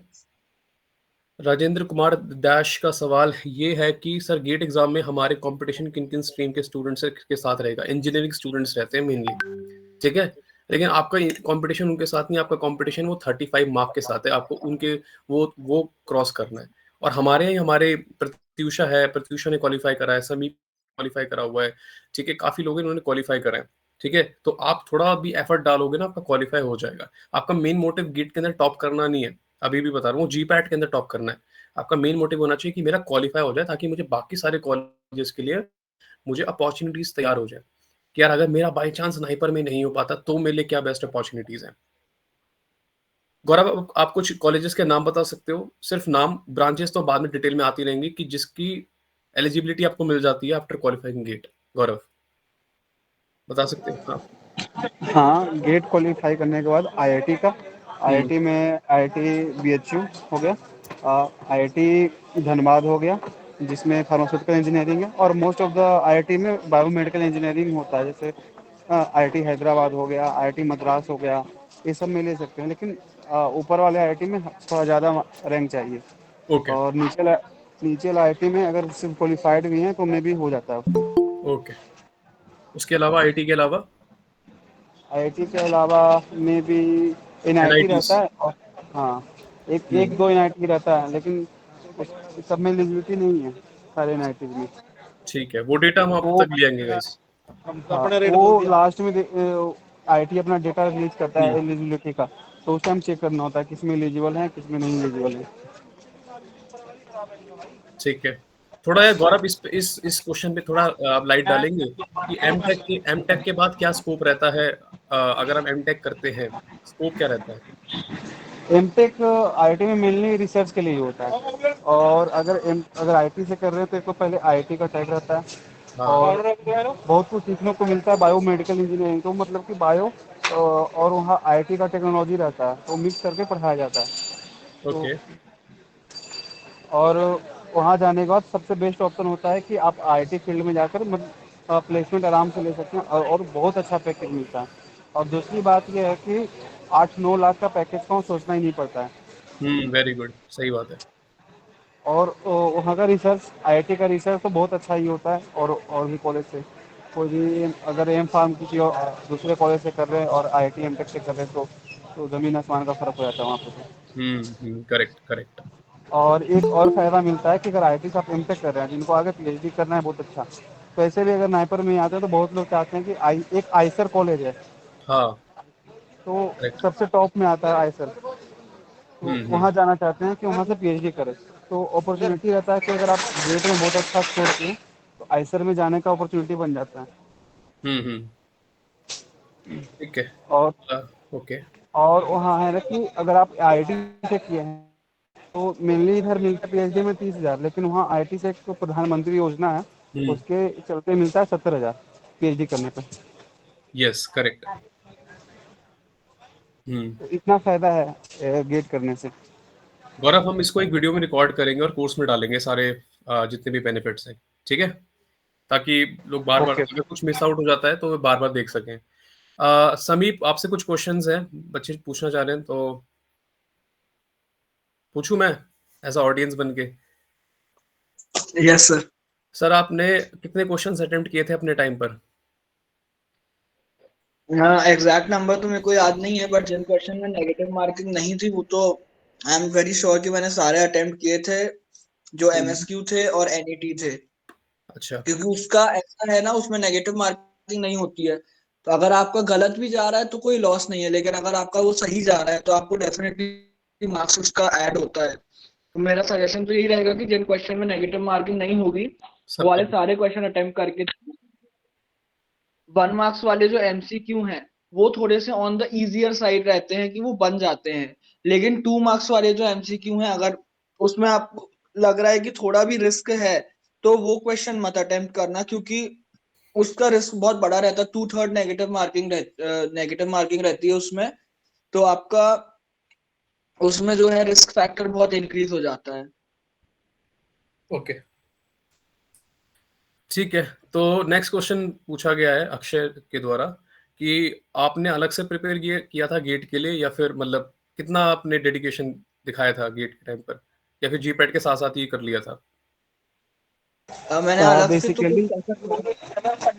राजेंद्र कुमार डैश का सवाल ये है कि सर गेट एग्जाम में हमारे कंपटीशन किन किन स्ट्रीम के स्टूडेंट्स के साथ रहेगा? इंजीनियरिंग स्टूडेंट्स रहते हैं मेनली। ठीक है, लेकिन आपका कंपटीशन उनके साथ नहीं, आपका कंपटीशन वो 35 मार्क के साथ है, आपको उनके वो क्रॉस करना है। और हमारे प्रत्युषा है, प्रत्युषा ने क्वालिफाई करा है, समीप क्वालिफाई करा हुआ है। ठीक है, काफी लोग इन्होंने क्वालिफाई करा है। ठीक है, तो आप थोड़ा भी एफर्ट डालोगे ना, आपका क्वालिफाई हो जाएगा। आपका मेन मोटिव गेट के अंदर टॉप करना नहीं है, अभी भी बता रहा हूँ, जीपैट के अंदर टॉप करना है। आपका मेन मोटिव होना चाहिए कि मेरा क्वालिफाई हो जाए, ताकि मुझे बाकी सारे कॉलेजेस के लिए मुझे अपॉर्चुनिटीज तैयार हो जाए कि यार अगर मेरा बाई चांस नाइपर में नहीं हो पाता तो मेरे लिए क्या बेस्ट अपॉर्चुनिटीज हैं। गौरव, आप कुछ कॉलेजेस के नाम बता सकते हो? सिर्फ नाम, ब्रांचेस तो बाद में डिटेल में आती रहेंगी, कि जिसकी एलिजिबिलिटी आपको मिल जाती है आफ्टर क्वालिफाइंग गेट। गौरव बता सकते हो? हाँ। हाँ, गेट क्वालिफाई करने के बाद आईआईटी का, आईआईटी में आईआईटी बीएचयू हो गया, आईआईटी धनबाद हो गया जिसमें फार्मास्यूटिकल इंजीनियरिंग है, और मोस्ट ऑफ द आईआईटी में बायोमेडिकल इंजीनियरिंग होता है। जैसे आईआईटी हैदराबाद हो गया, आईआईटी मद्रास हो गया, ये सब में ले सकते हैं, लेकिन ऊपर वाले आईआईटी में थोड़ा ज़्यादा रैंक चाहिए। ओके और नीचे वाला आईआईटी में अगर सिर्फ क्वालिफाइड भी हैं तो में भी हो जाता है। ओके, उसके अलावा आईटी के अलावा आईआईटी के अलावा में भी एनआईटी एनआईटीज? रहता है, और हाँ, एक दो एनआईटी रहता है, लेकिन सब में एलिजिबिलिटी नहीं है सारे एनआईटी में। ठीक है, वो डेटा हम आप वो तक ले आएंगे गाइस। हाँ, वो लास्ट में आईआईटी अपना डेटा रिलीज करता है हम्म, एलिजिबिलिटी का, तो उस टाइम चेक करना होता है किस में एलिजिबल है किस में नहीं एलिजिबल है। ठीक है। थोड़ा यार गौरव, इस क्वेश्चन पे थोड़ा आप लाइट डालेंगे कि एमटेक के बाद क्या स्कोप रहता है? अगर हम एमटेक करते हैं, स्कोप क्या रहता है? एमटेक आईआईटी में मेनली रिसर्च के लिए ही होता है, और अगर आईटी से कर रहे हैं तो एक तो पहले आईआईटी का टैग रहता है, हाँ। और बहुत कुछ सीखने को मिलता है बायोमेडिकल इंजीनियरिंग, तो मतलब कि बायो और वहाँ आईआईटी का टेक्नोलॉजी रहता है, तो मिक्स करके पढ़ाया जाता है। तो ओके। और वहाँ जाने के बाद सबसे बेस्ट ऑप्शन होता है कि आप आईटी फील्ड में जाकर मतलब प्लेसमेंट आराम से ले सकते हैं, और बहुत अच्छा पैकेज मिलता है। और दूसरी बात यह है कि 8-9 लाख का पैकेज का सोचना ही नहीं पड़ता है। वेरी गुड, सही बात है। और वहाँ का रिसर्च, आईआईटी का रिसर्च तो बहुत अच्छा ही होता है, और भी कॉलेज से कोई भी अगर एम फार्म किसी और दूसरे कॉलेज से कर रहे हैं और आईआईटी एमटेक से कर रहे हैं, तो ज़मीन आसमान का फ़र्क हो जाता है वहाँ पे। Correct correct. और एक और फ़ायदा मिलता है कि अगर आईआईटी से आप एमटेक कर रहे हैं, जिनको आगे पीएचडी करना है बहुत अच्छा, तो ऐसे भी अगर नाइपर में आते हैं तो बहुत लोग चाहते हैं कि एक आइसर कॉलेज है, हाँ, तो करेक्ट। सबसे टॉप में आता है आइसर, तो हम्म। वहाँ जाना चाहते हैं कि वहाँ से पीएचडी करें। तो अपॉर्चुनिटी रहता है कि अगर आप गेट में बहुत अच्छा स्कोर किए तो आइसर में जाने का अपॉर्चुनिटी बन जाता है। हम्म। ठीक है। और ओके। वहाँ है ना कि अगर आप आईआईटी से किए हैं तो मेनली इधर मिलता है पीएचडी में 30,000, लेकिन वहाँ आईआईटी से एक तो प्रधानमंत्री योजना है, हम्म। उसके चलते मिलता है 70,000 पीएचडी करने पे। Yes, correct. हम्म। तो इतना फायदा है गेट करने से। गौरव, हम इसको एक वीडियो में रिकॉर्ड करेंगे और कोर्स में डालेंगे सारे जितने भी बेनिफिट्स हैं, ठीक है? ताकि लोग बार बार ओके। अगर कुछ मिस आउट हो जाता है तो वे बार बार देख सकें। समीप, आपसे कुछ क्वेश्चंस हैं, बच्चे पूछना चाह रहे हैं तो पूछूं मैं एज अ ऑडियंस बन के? Yes sir. सर, आपने कितने क्वेश्चंस अटेम्प्ट किए थे अपने टाइम पर? हाँ, एग्जैक्ट नंबर तो मेरे को याद नहीं है, बट जिन क्वेश्चन में नेगेटिव मार्किंग नहीं थी वो तो आई एम वेरी श्योर कि मैंने सारे अटेम्प्ट किए थे, जो एमएसक्यू थे और एनईटी थे। अच्छा। क्योंकि उसका ऐसा है ना, उसमें नेगेटिव मार्किंग नहीं होती है, तो अगर आपका गलत भी जा रहा है तो कोई लॉस नहीं है, लेकिन अगर आपका वो सही जा रहा है तो आपको डेफिनेटली मार्क्स उसका ऐड होता है। तो मेरा सजेशन तो यही रहेगा कि जिन क्वेश्चन में नेगेटिव मार्किंग नहीं होगी वो सब वाले करें। सारे क्वेश्चन अटेम्प्ट करके। 1 मार्क्स वाले जो एमसीक्यू हैं वो थोड़े से ऑन द इजियर साइड रहते हैं कि वो बन जाते हैं, लेकिन 2 मार्क्स वाले जो एमसीक्यू हैं अगर उसमें आपको लग रहा है कि थोड़ा भी रिस्क है तो वो क्वेश्चन मत अटेम्प्ट करना, क्योंकि उसका रिस्क बहुत बड़ा रहता है। 2/3 नेगेटिव मार्किंग रहती है उसमें, तो आपका उसमें जो है रिस्क फैक्टर बहुत इंक्रीज हो जाता है। ओके, ठीक है। तो नेक्स्ट क्वेश्चन पूछा गया है अक्षय के द्वारा कि आपने अलग से प्रिपेयर किया था गेट के लिए, या फिर मतलब कितना आपने डेडिकेशन दिखाया था गेट के टाइम पर, या फिर जीपैट के साथ साथ ही कर लिया था? मैंने अलग से तो बेसिकली कुछ ऐसा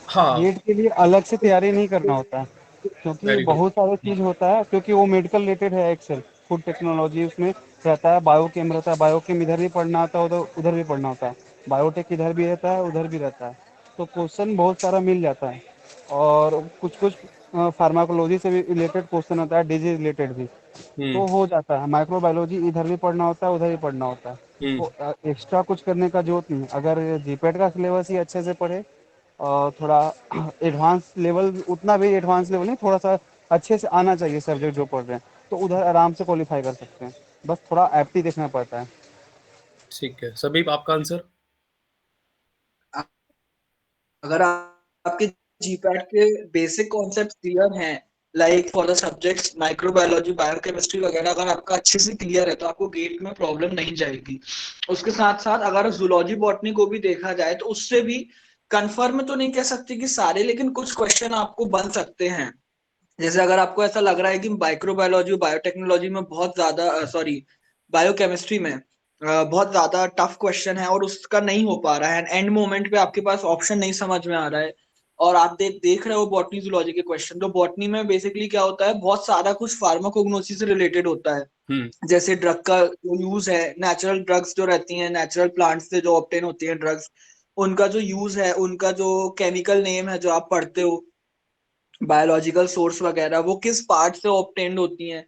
हाँ। गेट के लिए अलग से तैयारी नहीं करना होता है, क्योंकि वेरी गुड। बहुत सारे चीज होता है, क्योंकि वो मेडिकल रिलेटेड है। एक्सेल फूड टेक्नोलॉजी उसमें रहता है, बायोकेम रहता है, बायोकेम इधर भी पढ़ना होता है, उधर उधर भी पढ़ना होता है, बायोटेक इधर भी रहता है उधर भी रहता है, तो क्वेश्चन बहुत सारा मिल जाता है। और कुछ कुछ फार्माकोलॉजी से भी रिलेटेड क्वेश्चन होता है, डिजीज रिलेटेड भी, हम्म। तो हो जाता है। माइक्रोबायोलॉजी इधर भी पढ़ना होता है उधर भी पढ़ना होता है, हम्म। तो एक्स्ट्रा कुछ करने का जरूरत नहीं। अगर जीपेट का सिलेबस ही अच्छे से पढ़े और थोड़ा एडवांस लेवल, उतना भी एडवांस लेवल नहीं, थोड़ा सा अच्छे से आना चाहिए सब्जेक्ट जो पढ़ रहे हैं, तो उधर आराम से क्वालिफाई कर सकते हैं। बस थोड़ा एप्टी देखना पड़ता है। ठीक है, सभी आपका आंसर? अगर आपके जीपैट के बेसिक कॉन्सेप्ट क्लियर हैं, like for the subjects microbiology biochemistry वगैरह, अगर आपका अच्छे से क्लियर है तो आपको गेट में प्रॉब्लम नहीं जाएगी। उसके साथ साथ अगर जूलॉजी बॉटनी को भी देखा जाए तो उससे भी कंफर्म तो नहीं कह सकते कि सारे, लेकिन कुछ क्वेश्चन आपको बन सकते हैं। जैसे अगर आपको ऐसा लग रहा है कि माइक्रोबायोलॉजी बायोटेक्नोलॉजी में बहुत ज्यादा सॉरी बायोकेमिस्ट्री में बहुत ज्यादा टफ क्वेश्चन है और उसका नहीं हो पा रहा है, एंड मोमेंट पे आपके पास ऑप्शन नहीं समझ में आ रहा है, और आप देख रहे हो बॉटनी जूलॉजी के क्वेश्चन, तो बॉटनी में बेसिकली क्या होता है, बहुत सारा कुछ फार्माकोग्नोसी से रिलेटेड होता है। हम्म। जैसे ड्रग का जो यूज है, नेचुरल ड्रग्स जो रहती हैं, नेचुरल प्लांट्स से जो ऑब्टेन होती हैं ड्रग्स, उनका जो यूज है, उनका जो केमिकल नेम है जो आप पढ़ते हो, बायोलॉजिकल सोर्स वगैरह, वो किस पार्ट से ऑब्टेन्ड होती हैं,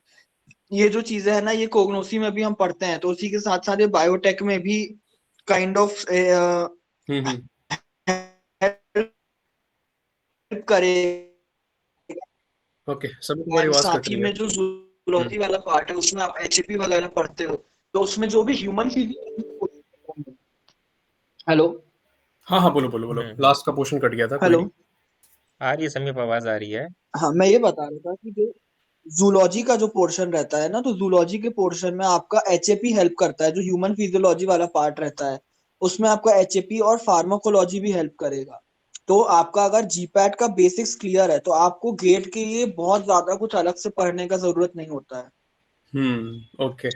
ये जो चीजें है ना, ये कोग्नोसी में भी हम पढ़ते हैं, तो उसी के साथ साथ ये बायोटेक में भी काइंड ऑफ हम्म। हेल्प करेगा। ओके, सभी तुम्हारी एंड आवाज कट साथ ही रही है। में जो जूलॉजी वाला पार्ट है उसमें आप एचएपी वगैरह पढ़ते हो, तो उसमें जो भी ह्यूमन हेलो हाँ हाँ, बोलो बोलो बोलो, हम्म। लास्ट का पोर्शन कट गया था, कोई हेलो नहीं। आ रही है समीप, आवाज आ रही है। हाँ, मैं ये बता रहा था कि जो जूलॉजी का जो पोर्शन रहता है ना, तो जूलॉजी के पोर्शन में आपका एचएपी हेल्प करता है, जो ह्यूमन फिजियोलॉजी वाला पार्ट रहता है उसमें आपका एचएपी और फार्माकोलॉजी भी हेल्प करेगा। तो आपका अगर जीपैट का बेसिक्स क्लियर है तो आपको गेट के लिए बहुत ज्यादा कुछ अलग से पढ़ने का जरूरत नहीं होता है। ओके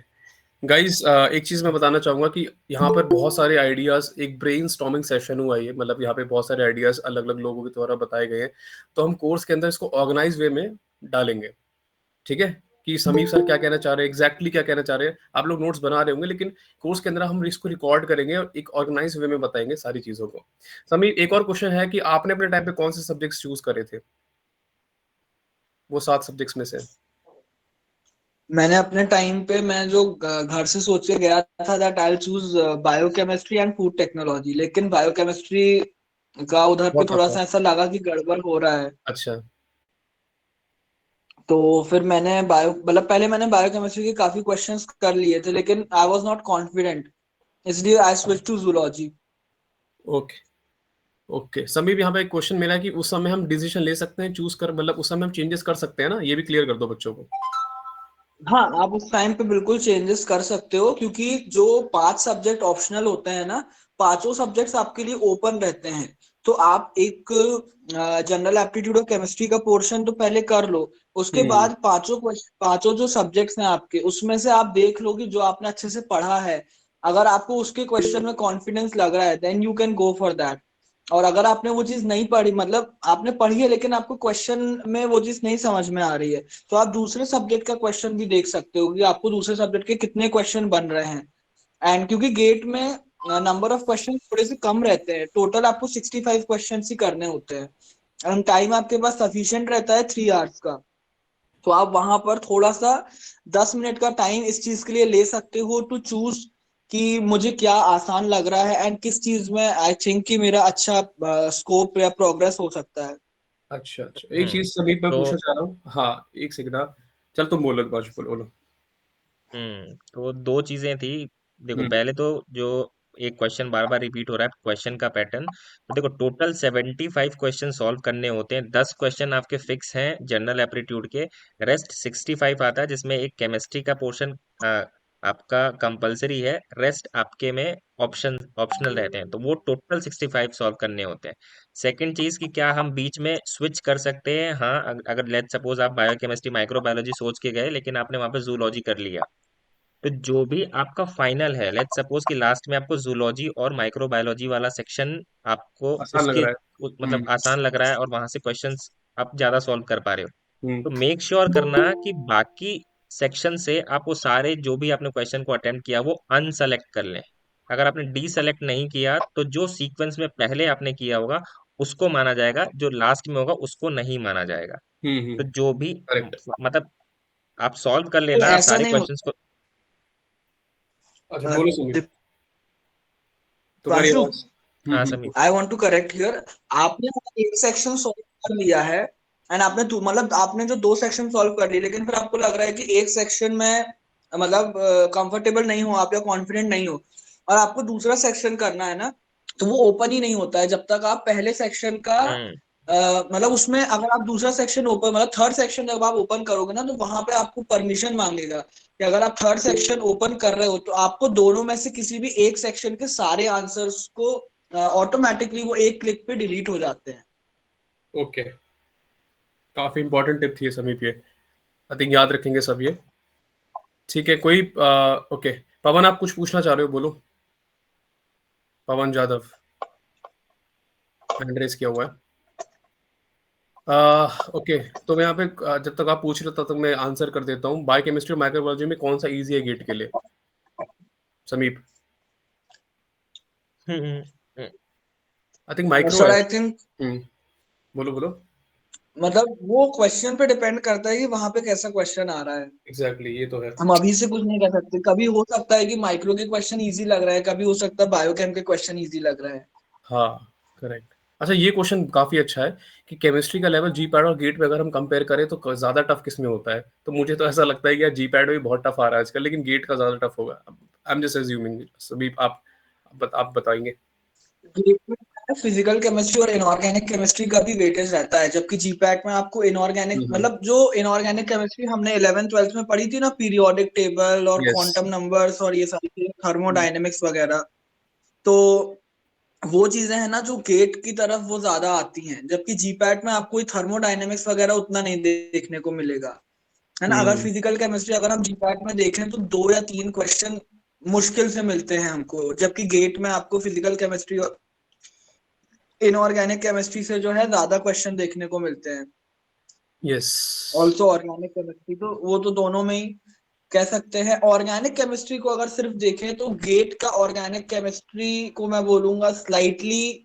गाइस, एक चीज मैं बताना चाहूंगा कि यहाँ पर बहुत सारे आइडियाज, एक ब्रेन स्टॉर्मिंग सेशन हुआ है, मतलब यहाँ पे बहुत सारे आइडियाज अलग अलग लोगों के द्वारा बताए गए हैं, तो हम कोर्स के अंदर इसको ऑर्गेनाइज वे में डालेंगे, ठीक है? कि समीप सर क्या कहना चाह रहे हैं, एग्जैक्टली क्या कहना चाह रहे हैं। आप लोग नोट्स बना रहे होंगे, लेकिन कोर्स के अंदर हम इसको रिकॉर्ड करेंगे और एक ऑर्गेनाइज वे में बताएंगे सारी चीजों को। समीप, एक और क्वेश्चन है कि आपने अपने टाइम पे कौन से सब्जेक्ट्स चूज करे थे, वो 7 सब्जेक्ट्स में से? मैंने अपने टाइम पे मैं जो घर से सोच के गया था that I will choose biochemistry and food technology, लेकिन बायोकेमिस्ट्री का उधर पे बहुत थोड़ा टफ था। सा ऐसा लगा कि गड़बड़ हो रहा है। अच्छा। तो फिर मैंने पहले मैंने बायोकेमिस्ट्री के काफी क्वेश्चंस कर लिए थे, लेकिन आई वाज नॉट कॉन्फिडेंट, इसलिए I switch to zoology. Okay okay Sameep, यहाँ पे एक क्वेश्चन मेरा है कि उस समय हम डिसीजन ले सकते हैं चूज कर, मतलब उस समय हम चेंजेस कर सकते हैं ना, ये भी क्लियर कर दो बच्चों को। हाँ, आप उस टाइम पे बिल्कुल चेंजेस कर सकते हो, क्योंकि जो 5 सब्जेक्ट ऑप्शनल होते हैं ना, पांचों सब्जेक्ट्स आपके लिए ओपन रहते हैं। तो आप एक जनरल एप्टीट्यूड और केमिस्ट्री का पोर्शन तो पहले कर लो, उसके हम्म बाद पांचों जो सब्जेक्ट्स हैं आपके, उसमें से आप देख लो कि जो आपने अच्छे से पढ़ा है, अगर आपको उसके क्वेश्चन में कॉन्फिडेंस लग रहा है then you can go for that. और अगर आपने वो चीज नहीं पढ़ी, मतलब आपने पढ़ी है लेकिन आपको क्वेश्चन में वो चीज नहीं समझ में आ रही है, तो आप दूसरे सब्जेक्ट का क्वेश्चन भी देख सकते हो कि आपको दूसरे सब्जेक्ट के कितने क्वेश्चन बन रहे हैं। एंड क्योंकि गेट में नंबर ऑफ क्वेश्चन थोड़े से कम रहते हैं, टोटल आपको 65 क्वेश्चन ही करने होते हैं, एंड टाइम आपके पास सफिशिएंट रहता है 3 आवर्स का। तो आप वहां पर थोड़ा सा 10 मिनट का टाइम इस चीज के लिए ले सकते हो टू चूज कि मुझे क्या आसान लग रहा है एंड किस चीज में आई थिंक कि मेरा अच्छा स्कोप या प्रोग्रेस हो सकता है। अच्छा अच्छा, एक चीज समीप मैं तो पूछना चाह रहा हूँ। हाँ, एक सेकंड। हाँ, चल तुम बोलो, बाजू बोलो। तो दो चीजें थी। देखो, हम्म पहले तो जो एक क्वेश्चन बार बार रिपीट हो रहा है, क्वेश्चन का पैटर्न। तो देखो, टोटल 75 क्वेश्चन सॉल्व करने होते हैं। 10 क्वेश्चन आपके फिक्स हैं जनरल एप्टीट्यूड के, रेस्ट 65 आता है, जिसमें एक केमिस्ट्री का पोर्शन आपका कंपलसरी है, रेस्ट आपके में ऑप्शनल रहते हैं। तो वो टोटल 65 सॉल्व करने होते हैं। सेकंड चीज कि क्या हम बीच में स्विच कर सकते हैं? हाँ, अगर लेट सपोज आप बायोकेमिस्ट्री माइक्रोबायोलॉजी सोच के गए, लेकिन आपने वहां पे जूलॉजी कर लिया, तो जो भी आपका फाइनल है, लेट्स सपोज कि लास्ट में आपको जूलॉजी और माइक्रोबायोलॉजी वाला सेक्शन आपको आसान लग उसके रहा है। मतलब आसान लग रहा है और वहां से क्वेश्चंस आप ज्यादा सॉल्व कर पा रहे हो, हम्म तो मेक श्योर करना कि बाकी सेक्शन से आप वो सारे जो भी आपने क्वेश्चन को अटेम्प्ट किया वो अनसेलेक्ट कर लें। अगर आपने डी सेलेक्ट नहीं किया तो जो सीक्वेंस में पहले आपने किया होगा उसको माना जाएगा, जो लास्ट में होगा उसको नहीं माना जाएगा। तो जो भी करेक्ट। मतलब आप सॉल्व कर तो लेना, आप ऐसा सारे नहीं क्वेश्चंस को। अच्छा, बोलो समीप, होता तुम्हारी दीपांशु, आवाज। हाँ Sameep. I want to correct here. आपने एक सेक्शन सॉल्व कर लिया है एंड मतलब आपने जो 2 सेक्शन सॉल्व कर लिए, लेकिन फिर आपको लग रहा है कि एक सेक्शन में मतलब कंफर्टेबल नहीं हो आप या कॉन्फिडेंट नहीं हो, और आपको दूसरा सेक्शन करना है ना, तो वो ओपन ही नहीं होता है जब तक आप पहले सेक्शन का हम्म मतलब उसमें अगर आप दूसरा सेक्शन ओपन मतलब थर्ड सेक्शन जब आप ओपन करोगे ना, तो वहां पे आपको परमिशन मांगेगा कि अगर आप थर्ड सेक्शन ओपन कर रहे हो तो आपको दोनों में से किसी भी एक सेक्शन के सारे आंसर्स को ऑटोमेटिकली वो एक क्लिक पे डिलीट हो जाते हैं। ओके, काफी इंपॉर्टेंट टिप थी ये समीप, ये आई थिंक याद रखेंगे सब ये। ठीक है, कोई ओके, पवन आप कुछ पूछना चाह रहे हो, बोलो। पवन जाधव, हैंड रेस किया हुआ है। ओके, तो मैं यहाँ पे जब तक आप पूछ रहे हो तब तक मैं आंसर कर देता हूँ। बायोकेमिस्ट्री और माइक्रोबायोलॉजी में कौन सा इजी है गेट के लिए, समीप? हम्म हम्म, आई थिंक माइक्रो सर है। आई थिंक बोलो बोलो। मतलब वो क्वेश्चन पे डिपेंड करता है कि वहां पे कैसा क्वेश्चन आ रहा है। एग्जैक्टली, ये तो है। हम अभी से कुछ नहीं कर सकते, कभी हो सकता है कि माइक्रो के क्वेश्चन इजी लग रहा है, कभी हो सकता है बायोकेम के क्वेश्चन इजी लग रहा है। हाँ, करेक्ट। अच्छा, ये क्वेश्चन काफी अच्छा है कि केमिस्ट्री का लेवल जी पैड और गेट में अगर हम कंपेयर करें तो ज्यादा टफ किस में होता है? तो मुझे तो ऐसा लगता है कि यार जी पैड में भी बहुत टफ आ रहा है आजकल, लेकिन गेट का ज्यादा टफ होगा। आई एम जस्ट अज्यूमिंग। सभी आप बताएंगे। फिजिकल केमिस्ट्री और इनऑर्गेनिक केमिस्ट्री का भी वेटेज रहता है, जबकि जीपैट में आपको इनऑर्गेनिक मतलब जो इनऑर्गेनिक केमिस्ट्री हमने 11th 12th में पढ़ी थी ना, पीरियोडिक टेबल और यस। क्वांटम नंबर्स और ये सारी थर्मोडायनेमिक्स वगैरह, तो वो चीजें हैं ना जो गेट की तरफ वो ज्यादा आती हैं, जबकि जीपैट में आपको थर्मोडायनेमिक्स वगैरह उतना नहीं देखने को मिलेगा, है ना। अगर हम्म फिजिकल केमिस्ट्री अगर हम जीपैट में देखें तो 2 या 3 क्वेश्चन मुश्किल से मिलते हैं हमको, जबकि गेट में आपको फिजिकल केमिस्ट्री और इनऑर्गेनिक केमिस्ट्री से जो है ज्यादा क्वेश्चन देखने को मिलते हैं। यस, ऑल्सो ऑर्गेनिक केमिस्ट्री, तो वो तो दोनों में ही कह सकते हैं। ऑर्गेनिक केमिस्ट्री को अगर सिर्फ देखें तो गेट का ऑर्गेनिक केमिस्ट्री को मैं बोलूंगा स्लाइटली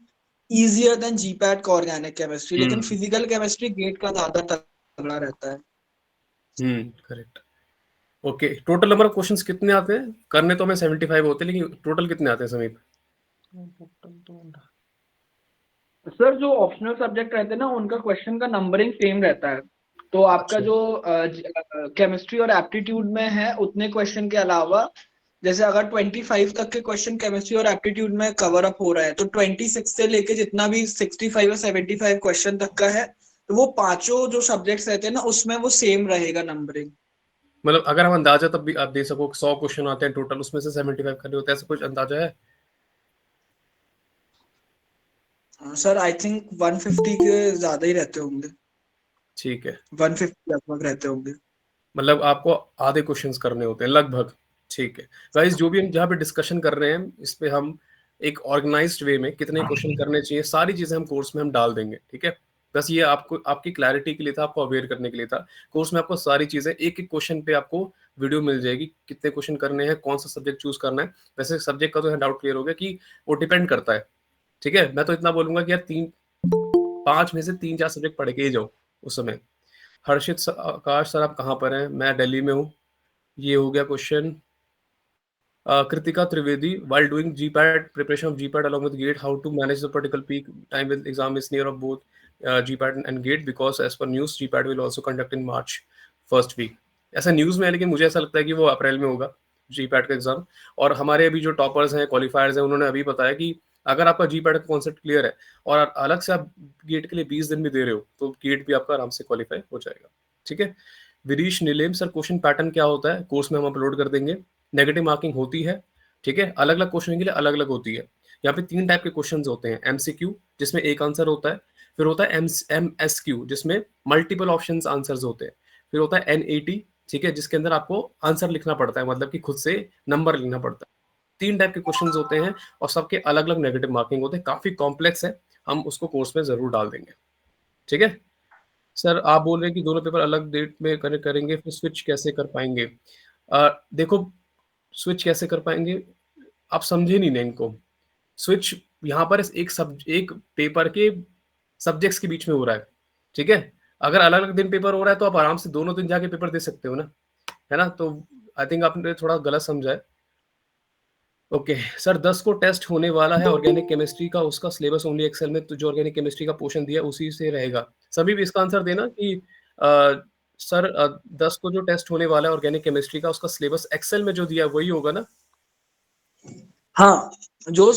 इजियर देन जीपैट का ऑर्गेनिक केमिस्ट्री, लेकिन फिजिकल केमिस्ट्री गेट का ज्यादा तगड़ा रहता है। Correct. Okay, total number of questions कितने आते हैं? करने तो हमें 75 होते हैं, लेकिन टोटल कितने आते हैं समीप? सर जो ऑप्शनल सब्जेक्ट रहते हैं ना, उनका क्वेश्चन का नंबरिंग सेम रहता है। तो आपका अच्छा। जो केमिस्ट्री और एप्टीट्यूड में है उतने क्वेश्चन के अलावा, जैसे अगर 25 तक के क्वेश्चन केमिस्ट्री और एप्टीट्यूड में कवर अप हो रहा है, तो 26 से लेके जितना भी 65 और 75 क्वेश्चन तक का है, तो वो पांचों जो सब्जेक्ट्स रहते हैं ना, उसमें वो सेम रहेगा नंबरिंग। मतलब अगर हम अंदाजा तब भी आप दे सको, 100 क्वेश्चन आते हैं टोटल, उसमें से 75 करने होते हैं, ऐसा कुछ अंदाजा है? सर आई थिंक 150 के ज्यादा ही रहते होंगे, ठीक है, 150 लगभग रहते होंगे। मतलब आपको आधे क्वेश्चंस करने होते हैं लगभग। ठीक है गाइस, जो भी हम जहाँ पे डिस्कशन कर रहे हैं, इस पे हम एक ऑर्गेनाइज्ड वे में कितने क्वेश्चन करने चाहिए, सारी चीजें हम कोर्स में हम डाल देंगे। ठीक है, बस ये आपको आपकी क्लैरिटी के लिए था, आपको अवेयर करने के लिए था। कोर्स में आपको सारी चीजें एक एक क्वेश्चन पे आपको वीडियो मिल जाएगी, कितने क्वेश्चन करने हैं, कौन सा सब्जेक्ट चूज करना है। वैसे सब्जेक्ट का तो डाउट क्लियर हो गया कि वो डिपेंड करता है। ठीक है, मैं तो इतना बोलूंगा कि यार 5 में से 3-4 सब्जेक्ट पढ़ के ही जाओ उस समय। हर्षित आकाश सर, आप कहाँ पर हैं? मैं दिल्ली में हूँ। ये हो गया question. Kritika Trivedi, while doing GPAT preparation of GPAT along with GATE, how to manage the particle peak time when exam is near of both GPAT and GATE, because as per news GPAT will also conduct in March first week. ऐसा न्यूज में है, लेकिन मुझे ऐसा लगता है कि वो अप्रैल में होगा GPAT का एग्जाम। और हमारे अभी जो टॉपर्स हैं, क्वालिफायर्स हैं, उन्होंने अभी बताया कि अगर आपका GPAT का कॉन्सेप्ट क्लियर है और अलग से आप गेट के लिए 20 दिन भी दे रहे हो, तो गेट भी आपका आराम से क्वालिफाई हो जाएगा। ठीक है, विरीश नीलेम सर, क्वेश्चन पैटर्न क्या होता है? कोर्स में हम अपलोड कर देंगे। नेगेटिव मार्किंग होती है, ठीक है, अलग अलग क्वेश्चन के लिए अलग अलग होती है। यहाँ पे 3 टाइप के क्वेश्चंस होते हैं। MCQ, जिसमें एक आंसर होता है। फिर होता है MSQ, जिसमें मल्टीपल ऑप्शंस आंसर्स होते हैं। फिर होता है NAT, ठीक है, जिसके अंदर आपको आंसर लिखना पड़ता है, मतलब कि खुद से नंबर लिखना पड़ता है। 3 टाइप के क्वेश्चंस होते हैं और सबके अलग अलग नेगेटिव मार्किंग होते हैं। काफी कॉम्प्लेक्स है, हम उसको कोर्स में जरूर डाल देंगे। ठीक है सर, आप बोल रहे हैं कि दोनों पेपर अलग डेट में करेंगे, फिर स्विच कैसे कर पाएंगे? देखो, स्विच कैसे कर पाएंगे, आप समझे नहीं ना इनको। स्विच यहाँ पर एक पेपर के सब्जेक्ट्स के बीच में हो रहा है। ठीक है, अगर अलग अलग दिन पेपर हो रहा है तो आप आराम से दोनों दिन जाके पेपर दे सकते हो ना, है ना? तो आई थिंक आपने थोड़ा गलत समझा है। ओके सर, 10 को टेस्ट होने वाला है ऑर्गेनिक केमिस्ट्री का, उसका सिलेबस ओनली एक्सेल में, तो जो ऑर्गेनिक केमिस्ट्री का पोर्शन दिया उसी से रहेगा। सभी भी इसका आंसर देना कि सर 10 को जो टेस्ट होने वाला है ऑर्गेनिक केमिस्ट्री का, उसका सिलेबस एक्सेल में जो दिया है वही होगा ना? हाँ, जो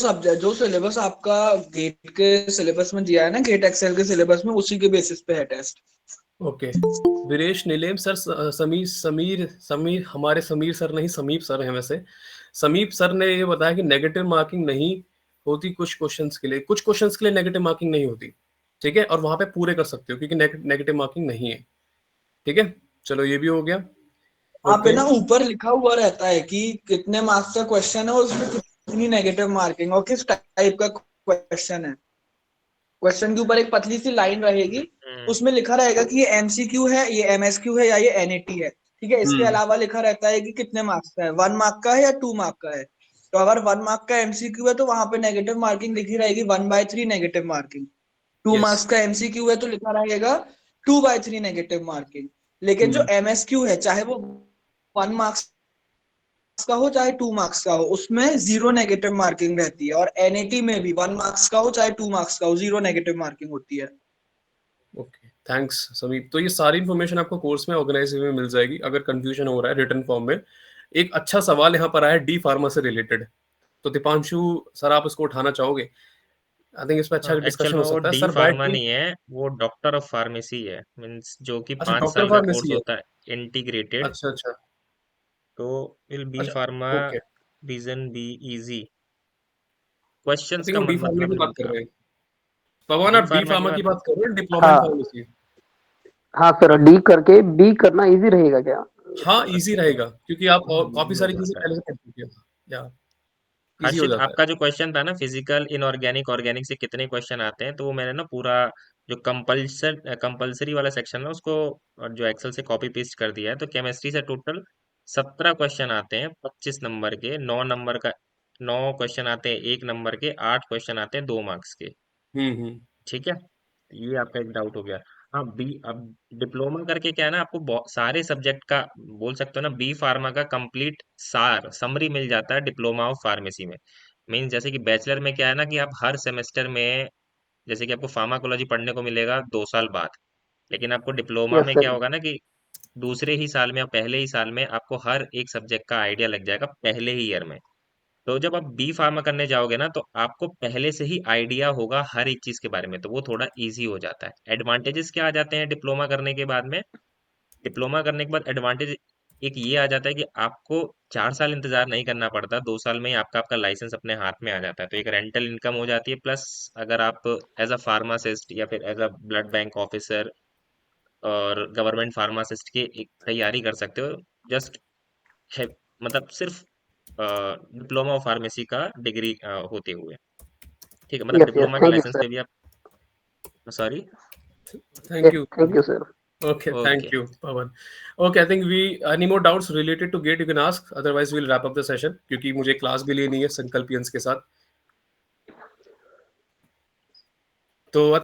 सिलेबस आपका गेट के सिलेबस में दिया है ना, गेट एक्सेल के सिलेबस में, उसी के बेसिस पे है टेस्ट। ओके, वीरेश नीलेम सर, समीर हमारे समीर सर नहीं, समीप सर हैं वैसे। समीप सर ने ये बताया कि नेगेटिव मार्किंग नहीं होती कुछ क्वेश्चंस के लिए, कुछ क्वेश्चंस के लिए नेगेटिव मार्किंग नहीं होती। ठीक है, और वहां पे पूरे कर सकते हो क्योंकि नेगेटिव मार्किंग नहीं है। ठीक है, चलो ये भी हो गया। वहाँ पे ओके, ना ऊपर लिखा हुआ रहता है कि कितने मार्क्स का क्वेश्चन है, उसमें कितनी नेगेटिव मार्किंग और किस टाइप का क्वेश्चन है। क्वेश्चन के ऊपर एक पतली सी लाइन रहेगी, उसमें लिखा रहेगा कि ये MCQ है, ये MSQ है, या ये NAT है। ठीक है, इसके अलावा लिखा रहता है कि कितने मार्क्स का है, 1 मार्क का है या 2 मार्क का है। तो अगर 1 मार्क का MCQ है तो वहां पे नेगेटिव मार्किंग लिखी रहेगी 1/3 नेगेटिव मार्किंग। 2 यस, मार्क्स का MCQ है तो लिखा रहेगा 2/3 नेगेटिव मार्किंग। लेकिन जो MSQ है, चाहे वो 1 मार्क्स का हो चाहे 2 मार्क्स का हो, उसमें 0 नेगेटिव मार्किंग रहती है। और NAT में भी 1 मार्क्स का हो चाहे 2 मार्क्स का हो, 0 नेगेटिव मार्किंग होती है। ओके, थैंक्स समीप। तो ये सारी इन्फॉर्मेशन आपको कोर्स में ऑर्गेनाइज में मिल जाएगी। अगर कंफ्यूजन हो रहा है रिटर्न फॉर्म में, एक अच्छा सवाल यहाँ पर आया डी फार्मा से रिलेटेड, तो दीपांशु सर आप इसको उठाना चाहोगे? आई थिंक इस पर अच्छा एक्चुअल डिस्कशन में हो वो सकता है डी सर। फार्मा नहीं है, वो डॉक्टर ऑफ फार्मेसी है, मीन्स जो कि अच्छा, 5 डॉक्टर साल का कोर्स फार्मेसी है। होता है, इंटीग्रेटेड। अच्छा अच्छा तो विल बी अच्छा, pharma okay, reason be easy. I questions think का हम डी फार्मा मतलब की नहीं बात कर था। रहे हैं। पवन, डी आप डी फार्मा की फार्मा की बात, बात कर रहे हैं, डिप्लोमा इन हाँ फार्मेसी? हाँ सर, डी करके बी करना इजी रहेगा क्या? हाँ, इजी रहेगा क्योंकि आप हाँ काफी इजी हो सारी चीजें जाता है। पहले से कर चुके हो। या इजी हो हर्षित, जाता है। आपका जो क्वेश्चन था ना, फिजिकल इनऑर्गेनिक ऑर्गेनिक से कितने क्वेश्चन आते हैं, तो वो मैंने ना पूरा जो कंपल्सरी वाला सेक्शन है उसको जो एक्सेल से कॉपी पेस्ट कर दिया है। तो केमिस्ट्री से टोटल 17 क्वेश्चन आते हैं 25 नंबर के, 9 नंबर का 9 क्वेश्चन आते हैं 1 नंबर के, 8 क्वेश्चन आते हैं 2 मार्क्स के। ठीक है, ये आपका एक डाउट हो गया। हाँ, बी अब डिप्लोमा करके क्या है ना, आपको सारे सब्जेक्ट का बोल सकते हो ना, बी फार्मा का कंप्लीट सार समरी मिल जाता है डिप्लोमा ऑफ फार्मेसी में। मीन जैसे कि बैचलर में क्या है ना कि आप हर सेमेस्टर में, जैसे कि आपको फार्माकोलॉजी पढ़ने को मिलेगा 2 साल बाद, लेकिन आपको डिप्लोमा यस में क्या सर। होगा ना कि दूसरे ही साल में या पहले ही साल में आपको हर एक सब्जेक्ट का आइडिया लग जाएगा पहले ही ईयर में। तो जब आप बी फार्मा करने जाओगे ना, तो आपको पहले से ही आइडिया होगा हर एक चीज के बारे में, तो वो थोड़ा इजी हो जाता है। एडवांटेजेस क्या आ जाते हैं डिप्लोमा करने के बाद में? डिप्लोमा करने के बाद एडवांटेज एक ये आ जाता है कि आपको 4 साल इंतजार नहीं करना पड़ता, 2 साल में ही आपका आपका लाइसेंस अपने हाथ में आ जाता है। तो एक रेंटल इनकम हो जाती है, प्लस अगर आप एज अ फार्मासिस्ट या फिर as a blood bank officer और गवर्नमेंट फार्मासिस्ट की एक तैयारी कर सकते हो, जस्ट है, मतलब सिर्फ डिप्लोमा ऑफ फार्मेसी का डिग्री होते हुए। ठीक है, मतलब यस यस, डिप्लोमा के थैंक यू लाइसेंस सर। पे भी आप, sorry. Thank you. Thank you sir. Okay, okay, thank you, Pawan. Okay, I think we any more doubts related to GATE you can ask. Otherwise, we'll wrap up the session क्योंकि मुझे क्लास भी लेनी है संकल्पियंस के साथ। तो